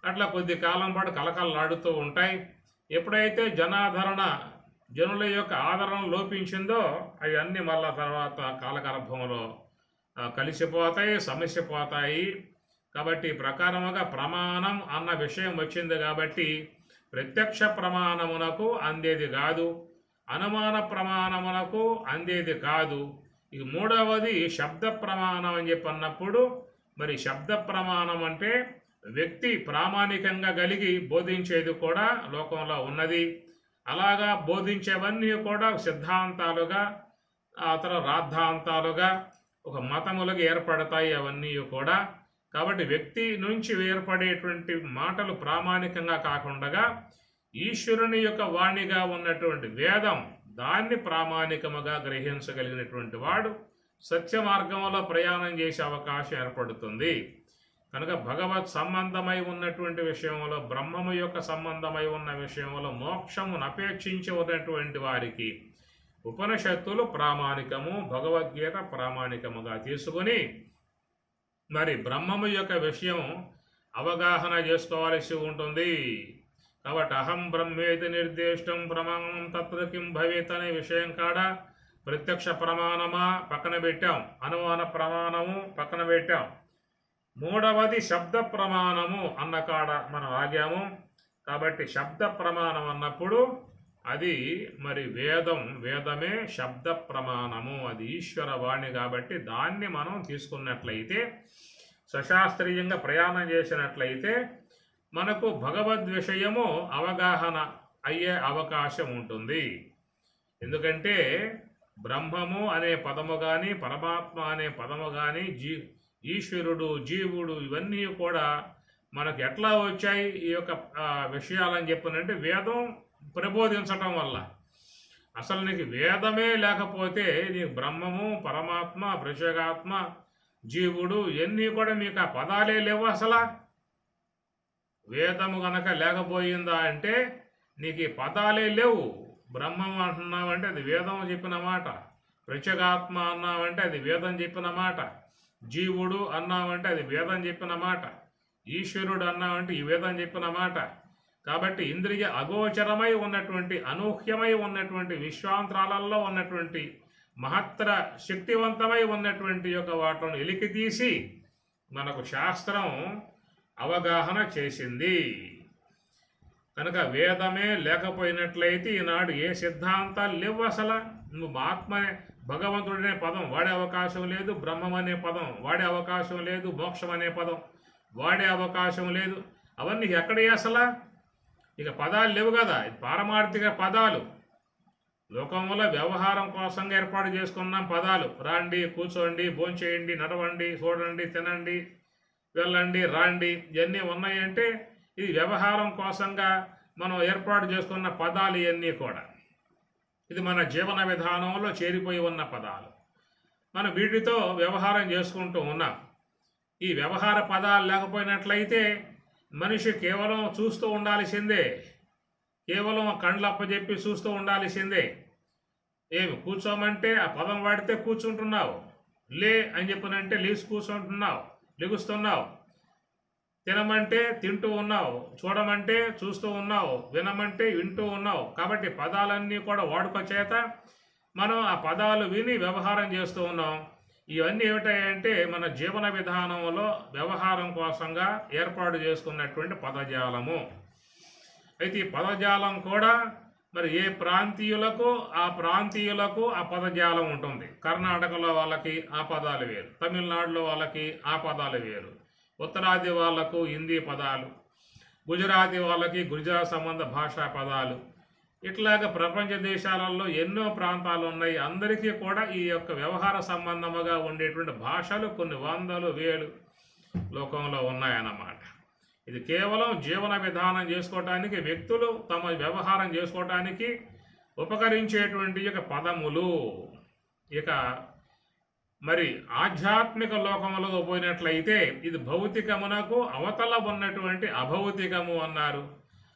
అట్లా కొద్ది కాలం పాటు కలకలలాడుతూ ఉంటాయి. ఎప్పుడైతే జనుల యొక్క ఆదరణ లోపించిందో అవన్నీ మళ్ళా తర్వాత కాలగర్భంలో కలిసిపోతాయి, సమస్యపోతాయి. కాబట్టి ప్రకారముగా ప్రమాణం అన్న విషయం వచ్చింది. కాబట్టి ప్రత్యక్ష ప్రమాణమునకు అందేది కాదు, అనుమాన ప్రమాణమునకు అందేది కాదు. ఇక మూడవది శబ్ద ప్రమాణం అని చెప్పి అన్నప్పుడు, మరి శబ్ద ప్రమాణం అంటే వ్యక్తి ప్రామాణికంగా కలిగి బోధించేది కూడా లోకంలో ఉన్నది. అలాగా బోధించేవన్నీ కూడా సిద్ధాంతాలుగా, ఆ తర్వాత రాద్ధాంతాలుగా ఒక మతములుగా ఏర్పడతాయి అవన్నీ కూడా. కాబట్టి వ్యక్తి నుంచి ఏర్పడేటువంటి మాటలు ప్రామాణికంగా కాకుండా ఈశ్వరుని యొక్క వాణిగా ఉన్నటువంటి వేదం, దాన్ని ప్రామాణికముగా గ్రహించగలిగినటువంటి వాడు సత్య మార్గంలో ప్రయాణం చేసే అవకాశం ఏర్పడుతుంది. కనుక భగవత్ సంబంధమై ఉన్నటువంటి విషయంలో, బ్రహ్మము యొక్క సంబంధమై ఉన్న విషయంలో మోక్షమును అపేక్షించి ఉన్నటువంటి వారికి ఉపనిషత్తులు ప్రామాణికము, భగవద్గీత ప్రామాణికముగా తీసుకుని మరి బ్రహ్మము యొక్క విషయం అవగాహన చేసుకోవాల్సి ఉంటుంది. కాబట్టి అహం బ్రహ్మేతి నిర్దేష్టం ప్రమాణం తత్ర కిం భవేత్ అనే విషయం కాడ ప్రత్యక్ష ప్రమాణమా పక్కన పెట్టాం, అనుమాన ప్రమాణము పక్కన పెట్టాం. మూడవది శబ్ద ప్రమాణము అన్న కాడ మనం ఆగాము. కాబట్టి శబ్ద ప్రమాణం అన్నప్పుడు అది మరి వేదమే శబ్ద ప్రమాణము, అది ఈశ్వర వాణి. కాబట్టి దాన్ని మనం తీసుకున్నట్లయితే, సశాస్త్రీయంగా ప్రయాణం చేసినట్లయితే మనకు భగవద్ విషయము అవగాహన అయ్యే అవకాశం ఉంటుంది. ఎందుకంటే బ్రహ్మము అనే పదము కానీ, పరమాత్మ అనే పదము కానీ, ఈశ్వరుడు, జీవుడు, ఇవన్నీ కూడా మనకు ఎట్లా వచ్చాయి ఈ యొక్క విషయాలని చెప్పినంటే వేదం ప్రబోధించటం వల్ల. అసలు నీకు వేదమే లేకపోతే నీకు బ్రహ్మము, పరమాత్మ, ప్రత్యేగాత్మ, జీవుడు ఇవన్నీ కూడా మీకు ఆ పదాలే లేవు. అసలు వేదము గనక లేకపోయిందా అంటే నీకు ఈ పదాలే లేవు. బ్రహ్మం అంటున్నావంటే అది వేదం చెప్పిన మాట, ప్రత్యేగాత్మ అన్నావంటే అది వేదం చెప్పిన మాట, జీవుడు అన్నావంటే అది వేదం చెప్పిన మాట, ఈశ్వరుడు అన్నావంటే ఈ వేదం చెప్పిన మాట. కాబట్టి ఇంద్రియ అగోచరమై ఉన్నటువంటి, అనూహ్యమై ఉన్నటువంటి, విశ్వాంతరాలలో ఉన్నటువంటి, మహత్తర శక్తివంతమై ఉన్నటువంటి యొక్క వాటిని ఎలికి తీసి మనకు శాస్త్రం అవగాహన చేసింది. కనుక వేదమే లేకపోయినట్లయితే ఈనాడు ఏ సిద్ధాంతాలు లేవు. అసలు నువ్వు ఆత్మనే, భగవంతుడనే పదం వాడే అవకాశం లేదు, బ్రహ్మం అనే పదం వాడే అవకాశం లేదు, మోక్షం అనే పదం వాడే అవకాశం లేదు. అవన్నీ ఎక్కడే అసలు ఇక పదాలు లేవు కదా. పారమార్థిక పదాలు లోకంలో వ్యవహారం కోసం ఏర్పాటు చేసుకున్నాం పదాలు. రాండి, కూర్చోండి, భోంచేయండి, నడవండి, చూడండి, తినండి, వెళ్ళండి, రాండి, ఇవన్నీ ఉన్నాయంటే ఇది వ్యవహారం కోసంగా మనం ఏర్పాటు చేసుకున్న పదాలు ఇవన్నీ కూడా. ఇది మన జీవన విధానంలో చేరిపోయి ఉన్న పదాలు. మనం వీటితో వ్యవహారం చేసుకుంటూ ఉన్నాం. ఈ వ్యవహార పదాలు లేకపోయినట్లయితే మనిషి కేవలం చూస్తూ ఉండాల్సిందే, కేవలం కండ్లు అప్పచెప్పి చూస్తూ ఉండాల్సిందే. ఏమి కూర్చోమంటే ఆ పదం వాడితే కూర్చుంటున్నావు, లే అని చెప్పనంటే లేచి కూర్చుంటున్నావు, లెగుస్తున్నావు. తినమంటే తింటూ ఉన్నావు, చూడమంటే చూస్తూ ఉన్నావు, వినమంటే వింటూ ఉన్నావు. కాబట్టి పదాలన్నీ కూడా వాడుక చేత మనం ఆ పదాలు విని వ్యవహారం చేస్తూ ఉన్నాం. ఇవన్నీ ఏమిటాయంటే మన జీవన విధానంలో వ్యవహారం కోసంగా ఏర్పాటు చేసుకున్నటువంటి పదజాలము. అయితే ఈ పదజాలం కూడా మరి ఏ ప్రాంతీయులకు ఆ పదజాలం ఉంటుంది. కర్ణాటకలో వాళ్ళకి ఆ పదాలు వేరు, తమిళనాడులో వాళ్ళకి ఆ పదాలు వేరు, ఉత్తరాది వాళ్లకు హిందీ పదాలు, గుజరాతీ వాళ్ళకి గుజరాత్ సంబంధ భాషా పదాలు, ఇట్లాగా ప్రపంచ దేశాలలో ఎన్నో ప్రాంతాలు ఉన్నాయి. అందరికీ కూడా ఈ యొక్క వ్యవహార సంబంధముగా ఉండేటువంటి భాషలు కొన్ని వందలు వేలు లోకంలో ఉన్నాయన్నమాట. ఇది కేవలం జీవన విధానం చేసుకోవటానికి, వ్యక్తులు తమ వ్యవహారం చేసుకోవటానికి ఉపకరించేటువంటి యొక్క పదములు. ఇక మరి ఆధ్యాత్మిక లోకంలో పోయినట్లయితే ఇది భౌతికమునకు అవతల ఉన్నటువంటి అభౌతికము అన్నారు.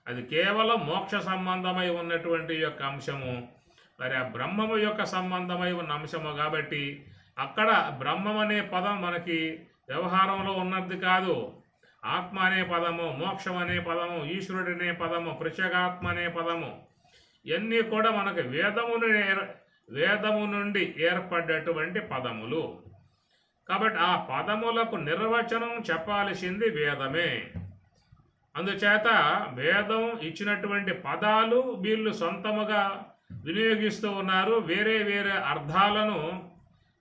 అది కేవలం మోక్ష సంబంధమై ఉన్నటువంటి యొక్క అంశము. మరి ఆ బ్రహ్మము యొక్క సంబంధమై ఉన్న అంశము కాబట్టి అక్కడ బ్రహ్మం అనే పదం మనకి వ్యవహారంలో ఉన్నది కాదు. ఆత్మ అనే పదము, మోక్షం అనే పదము, ఈశ్వరుడు అనే పదము, ప్రత్యేగాత్మ అనే పదము ఇవన్నీ కూడా మనకు వేదము నుండి ఏర్పడ్డటువంటి పదములు. కాబట్టి ఆ పదములకు నిర్వచనం చెప్పాల్సింది వేదమే. అందుచేత వేదం ఇచ్చినటువంటి పదాలు వీళ్ళు సొంతముగా వినియోగిస్తూ ఉన్నారు. వేరే వేరే అర్థాలను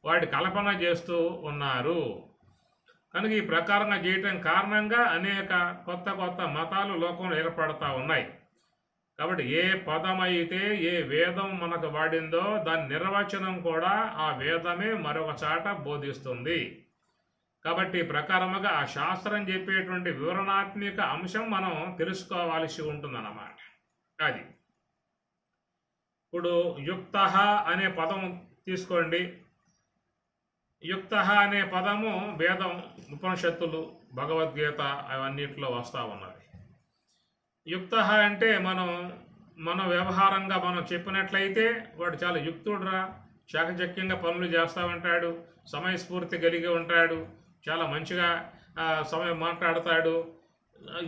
వాటి కల్పన చేస్తూ ఉన్నారు. కనుక ఈ ప్రకారంగా చేయటం కారణంగా అనేక కొత్త కొత్త మతాలు లోకంలో ఏర్పడతా ఉన్నాయి. కాబట్టి ఏ పదమైతే ఏ వేదం మనకు వాడిందో దాని నిర్వచనం కూడా ఆ వేదమే మరొక చాట బోధిస్తుంది. కాబట్టి ప్రకారముగా ఆ శాస్త్రం చెప్పేటువంటి వివరణాత్మక అంశం మనం తెలుసుకోవాల్సి ఉంటుందన్నమాట. అది ఇప్పుడు యుక్త అనే పదం తీసుకోండి. యుక్త అనే పదము వేదం, ఉపనిషత్తులు, భగవద్గీత అవన్నిటిలో వస్తూ ఉన్నది. యుక్త అంటే మన వ్యవహారంగా మనం చెప్పినట్లయితే వాడు చాలా యుక్తుడురా, చాకచక్యంగా పనులు చేస్తూ ఉంటాడు, సమయస్ఫూర్తి కలిగి ఉంటాడు, చాలా మంచిగా సమయం మాట్లాడతాడు,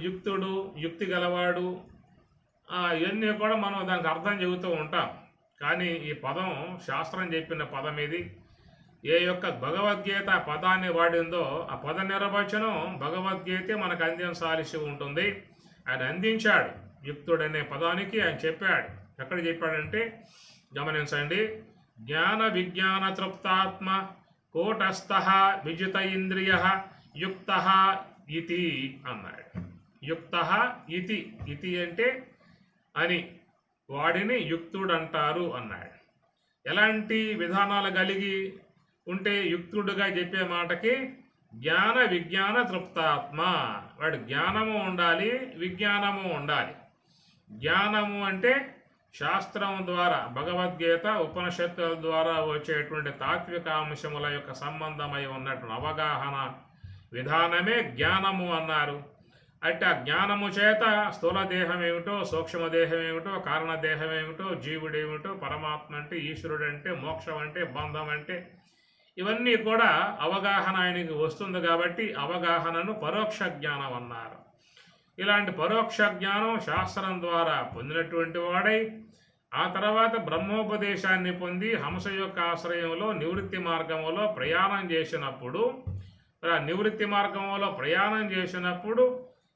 యుక్తుడు, యుక్తి గలవాడు, ఇవన్నీ కూడా మనం దానికి అర్థం చెబుతూ ఉంటాం. కానీ ఈ పదం శాస్త్రం చెప్పిన పదం ఇది. ఏ యొక్క భగవద్గీత పదాన్ని వాడిందో ఆ పద నిర్వచనం భగవద్గీతే మనకు అందించాల్సి ఉంటుంది. ఆయన అందించాడు. యుక్తుడనే పదానికి ఆయన చెప్పాడు. ఎక్కడ చెప్పాడంటే గమనించండి. జ్ఞాన విజ్ఞాన తృప్తాత్మ కూటస్థ విజిత ఇంద్రియ యుక్త ఇతి అన్నాడు. యుక్త ఇతి, ఇతి అంటే అని, వాడిని యుక్తుడు అంటారు అన్నాడు. ఎలాంటి విధానాలు కలిగి ఉంటే యుక్తుడుగా చెప్పే మాటకి జ్ఞాన విజ్ఞాన తృప్తాత్మ, వాడు జ్ఞానము ఉండాలి, విజ్ఞానము ఉండాలి. జ్ఞానము అంటే శాస్త్రం ద్వారా, భగవద్గీత ఉపనిషత్తుల ద్వారా వచ్చేటువంటి తాత్విక అంశముల యొక్క సంబంధమై ఉన్నటువంటి అవగాహన విధానమే జ్ఞానము అన్నారు. అంటే ఆ జ్ఞానము చేత స్థూల దేహం ఏమిటో, సూక్ష్మదేహం ఏమిటో, కారణదేహం ఏమిటో, జీవుడు ఏమిటో, పరమాత్మ అంటే, ఈశ్వరుడు అంటే, మోక్షం అంటే, బంధం అంటే, ఇవన్నీ కూడా అవగాహన ఆయనకి వస్తుంది. కాబట్టి అవగాహనను పరోక్ష జ్ఞానం అన్నారు. ఇలాంటి పరోక్ష జ్ఞానం శాస్త్రం ద్వారా పొందినటువంటి వాడై ఆ తర్వాత బ్రహ్మోపదేశాన్ని పొంది హంస యొక్క ఆశ్రయంలో నివృత్తి మార్గంలో ప్రయాణం చేసినప్పుడు, నివృత్తి మార్గంలో ప్రయాణం చేసినప్పుడు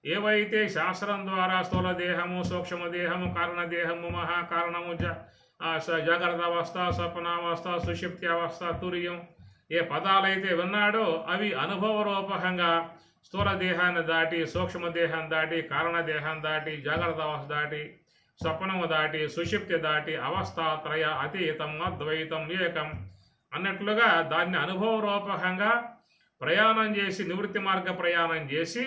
ఏవైతే శాస్త్రం ద్వారా స్థూల దేహము, సూక్ష్మదేహము, కారణదేహము, మహాకారణము, జాగ్రత్త అవస్థ, స్వప్నావస్థ, సుషుప్తి అవస్థ, తుర్యం, ఏ పదాలైతే విన్నాడో అవి అనుభవరూపకంగా స్థూల దేహాన్ని దాటి, సూక్ష్మదేహం దాటి, కారణదేహం దాటి, జాగ్రత్త అవస్థ దాటి, స్వప్నము దాటి, సుషుప్తి దాటి, అవస్థాత్రయ అతీతం అద్వైతం ఏకం అన్నట్లుగా దాన్ని అనుభవరూపకంగా ప్రయాణం చేసి, నివృత్తి మార్గ ప్రయాణం చేసి,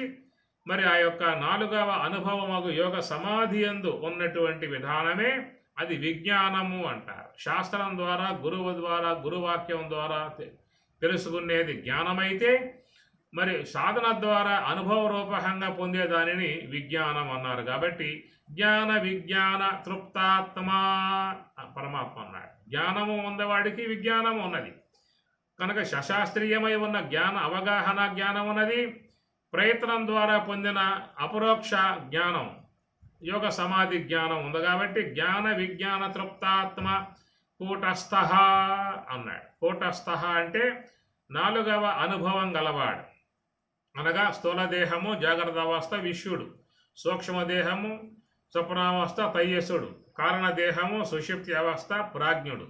మరి ఆ యొక్క 4వ అనుభవమగు యోగ సమాధి యందు ఉన్నటువంటి విధానమే అది విజ్ఞానము అంటారు. శాస్త్రం ద్వారా, గురువు ద్వారా, గురువాక్యం ద్వారా తెలుసుకునేది జ్ఞానమైతే, మరి సాధన ద్వారా అనుభవరూపకంగా పొందేదానిని విజ్ఞానం అన్నారు. కాబట్టి జ్ఞాన విజ్ఞాన తృప్తాత్మ పరమాత్మ అన్నాడు. జ్ఞానము ఉన్నవాడికి విజ్ఞానము ఉన్నది కనుక సశాస్త్రీయమై ఉన్న జ్ఞాన అవగాహన జ్ఞానం ఉన్నది, ప్రయత్నం ద్వారా పొందిన అపరోక్ష జ్ఞానం, యోగ సమాధి జ్ఞానం ఉంది కాబట్టి జ్ఞాన విజ్ఞాన తృప్తాత్మ కూటస్థ అన్నాడు. కూటస్థ అంటే 4వ అనుభవం గలవాడు, అనగా స్థూలదేహము జాగ్రత్త అవస్థ విశ్వడు, సూక్ష్మదేహము స్వప్నావస్థ తైజసుడు, కారణదేహము సుషుప్తి అవస్థ ప్రాజ్ఞుడు,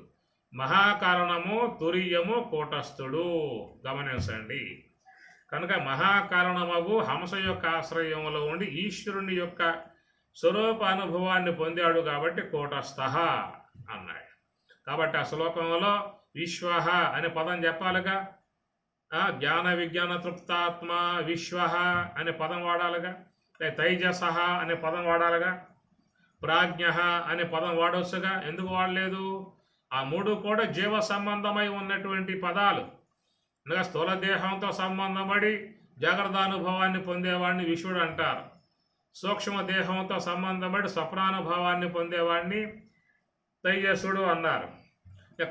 మహాకారణము తురీయము కూటస్థుడు. గమనించండి. కనుక మహాకారణమగు హంస యొక్క ఆశ్రయంలో ఉండి ఈశ్వరుని యొక్క స్వరూప అనుభవాన్ని పొందాడు కాబట్టి కూటస్థ అన్నాడు. కాబట్టి ఆ శ్లోకంలో విశ్వ అనే పదం చెప్పాలిగా, జ్ఞాన విజ్ఞాన తృప్తాత్మ విశ్వ అనే పదం వాడాలిగా, తైజస అనే పదం వాడాలిగా, ప్రాజ్ఞ అనే పదం వాడవచ్చుగా. ఎందుకు వాడలేదు? ఆ 3 కూడా జీవ సంబంధమై ఉన్నటువంటి పదాలు. అనగా స్థూల దేహంతో సంబంధపడి జాగ్రత్త అనుభవాన్ని పొందేవాడిని విశ్వడు అంటారు, సూక్ష్మ దేహంతో సంబంధపడి స్వప్నానుభవాన్ని పొందేవాడిని తైజసుడు అన్నారు,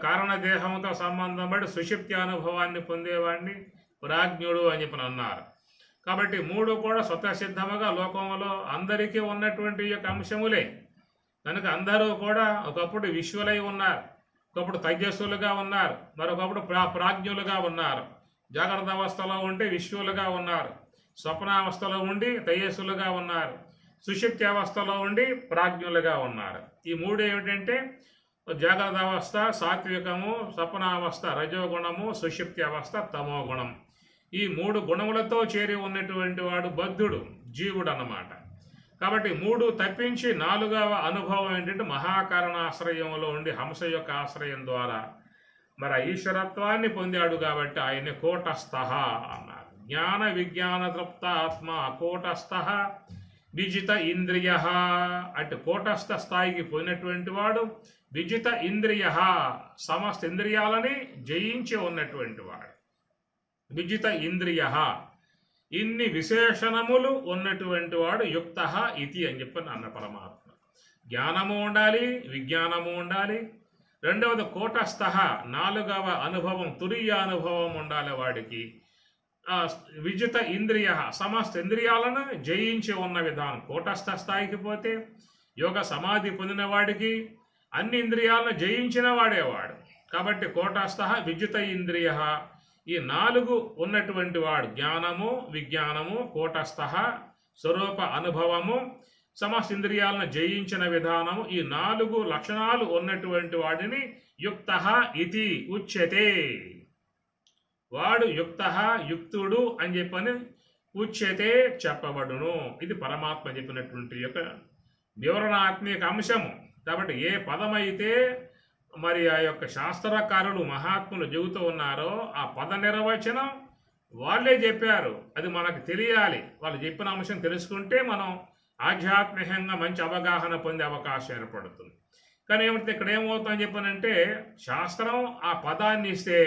కారణదేహంతో సంబంధపడి సుషుప్తి అనుభవాన్ని పొందేవాడిని ప్రాజ్ఞుడు అని చెప్పి అన్నారు. కాబట్టి 3 కూడా స్వతసిద్ధముగా లోకంలో అందరికీ ఉన్నటువంటి యొక్క అంశములే. కనుక అందరూ కూడా ఒకప్పుడు విశ్వలై ఉన్నారు, ఒకప్పుడు తైజస్సులుగా ఉన్నారు, మరొకప్పుడు ప్రాజ్ఞులుగా ఉన్నారు. జాగ్రత్త అవస్థలో ఉంటే విశ్వలుగా ఉన్నారు, స్వప్నావస్థలో ఉండి తైజస్సులుగా ఉన్నారు, సుషుప్తి అవస్థలో ఉండి ప్రాజ్ఞులుగా ఉన్నారు. ఈ 3 ఏమిటంటే జాగ్రత్త అవస్థ సాత్వికము, స్వప్నావస్థ రజోగుణము, సుషుప్తి అవస్థ తమోగుణం. ఈ 3 గుణములతో చేరి ఉన్నటువంటి వాడు బద్ధుడు, జీవుడు అన్నమాట. కాబట్టి 3 తప్పించి 4వ అనుభవం ఏంటంటే మహాకారణ ఆశ్రయంలో ఉండి హంస యొక్క ఆశ్రయం ద్వారా మరి ఈశ్వరత్వాన్ని పొందాడు కాబట్టి ఆయన కూటస్థ అన్నారు. జ్ఞాన విజ్ఞాన తృప్త ఆత్మ కూటస్థ విజిత ఇంద్రియ. అటు కూటస్థ స్థాయికి పోయినటువంటి వాడు విజిత ఇంద్రియ, సమస్త ఇంద్రియాలని జయించి ఉన్నటువంటి వాడు. విజిత ఇంద్రియ, ఇన్ని విశేషణములు ఉన్నటువంటి వాడు యుక్త ఇతి అని చెప్పి అన్న పరమాత్మ. జ్ఞానము ఉండాలి, విజ్ఞానము ఉండాలి. రెండవది కూటస్థ, 4వ అనుభవం తురీయ అనుభవం ఉండాలి వాడికి. విజిత ఇంద్రియ, సమస్త ఇంద్రియాలను జయించి ఉన్న విధానం. కూటస్థ స్థాయికి పోతే యోగ సమాధి పొందిన వాడికి అన్ని ఇంద్రియాలను జయించిన వాడేవాడు. కాబట్టి కూటస్థ విజిత ఇంద్రియ, ఈ 4 ఉన్నటువంటి వాడు జ్ఞానము విజ్ఞానము కూటస్థ స్వరూప అనుభవము సమస్త ఇంద్రియాలను జయించిన విధానము, ఈ 4 లక్షణాలు ఉన్నటువంటి వాడిని యుక్త ఇతి ఉచ్యతే. వాడు యుక్త యుక్తుడు అని చెప్పని ఉచ్యతే చెప్పబడును. ఇది పరమాత్మ చెప్పినటువంటి యొక్క వివరణాత్మక అంశము. కాబట్టి ఏ పదమైతే మరి ఆ యొక్క శాస్త్రకారులు మహాత్ములు చెబుతూ ఉన్నారో ఆ పద నిర్వచనం వాళ్ళే చెప్పారు. అది మనకు తెలియాలి. వాళ్ళు చెప్పిన అంశం తెలుసుకుంటే మనం ఆధ్యాత్మికంగా మంచి అవగాహన పొందే అవకాశం ఏర్పడుతుంది. కానీ ఏమిటి ఇక్కడ ఏమవుతుందని చెప్పానంటే శాస్త్రం ఆ పదాన్ని ఇస్తే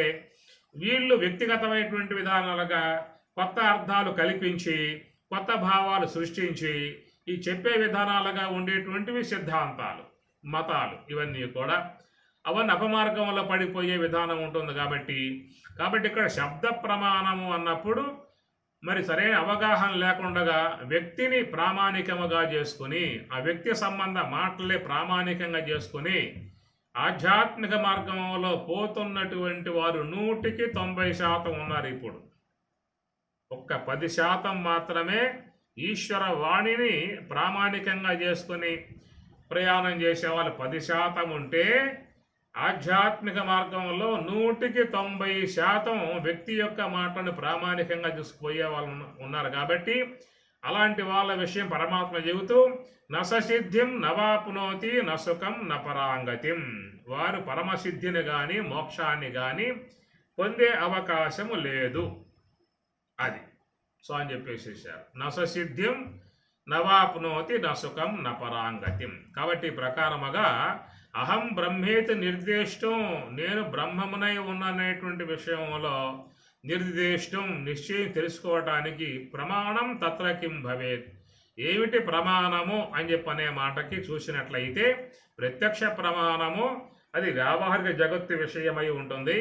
వీళ్ళు వ్యక్తిగతమైనటువంటి విధానాలుగా కొత్త అర్థాలు కల్పించి కొత్త భావాలు సృష్టించి ఈ చెప్పే విధానాలుగా ఉండేటువంటివి సిద్ధాంతాలు, మతాలు, ఇవన్నీ కూడా అవన్నీ అపమార్గంలో పడిపోయే విధానం ఉంటుంది. కాబట్టి ఇక్కడ శబ్ద ప్రమాణము అన్నప్పుడు మరి సరైన అవగాహన లేకుండా వ్యక్తిని ప్రామాణికముగా చేసుకుని ఆ వ్యక్తి సంబంధ మాటలే ప్రామాణికంగా చేసుకుని ఆధ్యాత్మిక మార్గంలో పోతున్నటువంటి వారు 100కి 90% ఉన్నారు. ఇప్పుడు ఒక్క 10% మాత్రమే ఈశ్వర వాణిని ప్రామాణికంగా చేసుకుని ప్రయాణం చేసే వాళ్ళు 10% ఉంటే ఆధ్యాత్మిక మార్గంలో 100కి 90% వ్యక్తి యొక్క మాటలను ప్రామాణికంగా చూసుకుపోయే వాళ్ళు ఉన్నారు. కాబట్టి అలాంటి వాళ్ళ విషయం పరమాత్మ చెబుతూ నససిద్ధిం నవాప్నోతి నసుఖం నపరాంగతిం, వారు పరమసిద్ధిని కానీ మోక్షాన్ని కానీ పొందే అవకాశము లేదు. అది సో అని చెప్పేసేసారు. నససిద్ధిం నవాప్నోతి నసుఖం నపరాంగతిం. కాబట్టి ప్రకారముగా అహం బ్రహ్మేతి నిర్దేష్టం, నేను బ్రహ్మమునై ఉన్ననేటువంటి విషయంలో నిర్దేష్టం నిశ్చయం తెలుసుకోవటానికి ప్రమాణం తత్ర కిం భవేత్. ఏమిటి ప్రమాణము అని చెప్పనే మాటకి చూసినట్లయితే ప్రత్యక్ష ప్రమాణము అది వ్యావహారిక జగత్తు విషయమై ఉంటుంది.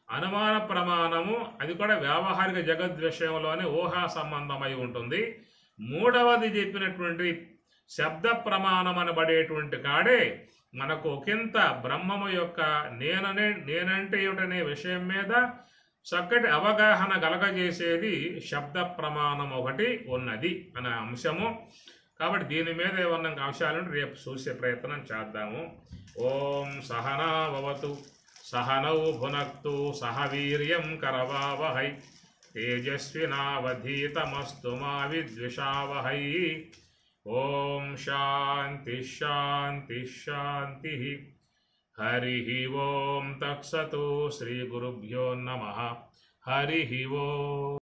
అనుమాన ప్రమాణము అది కూడా వ్యావహారిక జగద్ విషయంలోనే ఊహా సంబంధమై ఉంటుంది. మూడవది చెప్పినటువంటి శబ్ద ప్రమాణం అనబడేటువంటి కాడే మనకు ఒకంత బ్రహ్మము యొక్క నేనంటే ఏమిటనే విషయం మీద చక్కటి అవగాహన కలగజేసేది శబ్ద ప్రమాణం ఒకటి ఉన్నది అనే అంశము. కాబట్టి దీని మీద ఏమన్నా అంశాలను రేపు చూసే ప్రయత్నం చేద్దాము. ఓం సహనా భవతు సహనౌ భునక్తు సహ వీర్యం కరవావహై తేజస్వినావధీతమస్తు మా విద్విషావహై. ఓం శాంతి శాంతి శాంతి. హరి ఓం తత్సతు. శ్రీ గురుభ్యో నమః. హరి ఓం.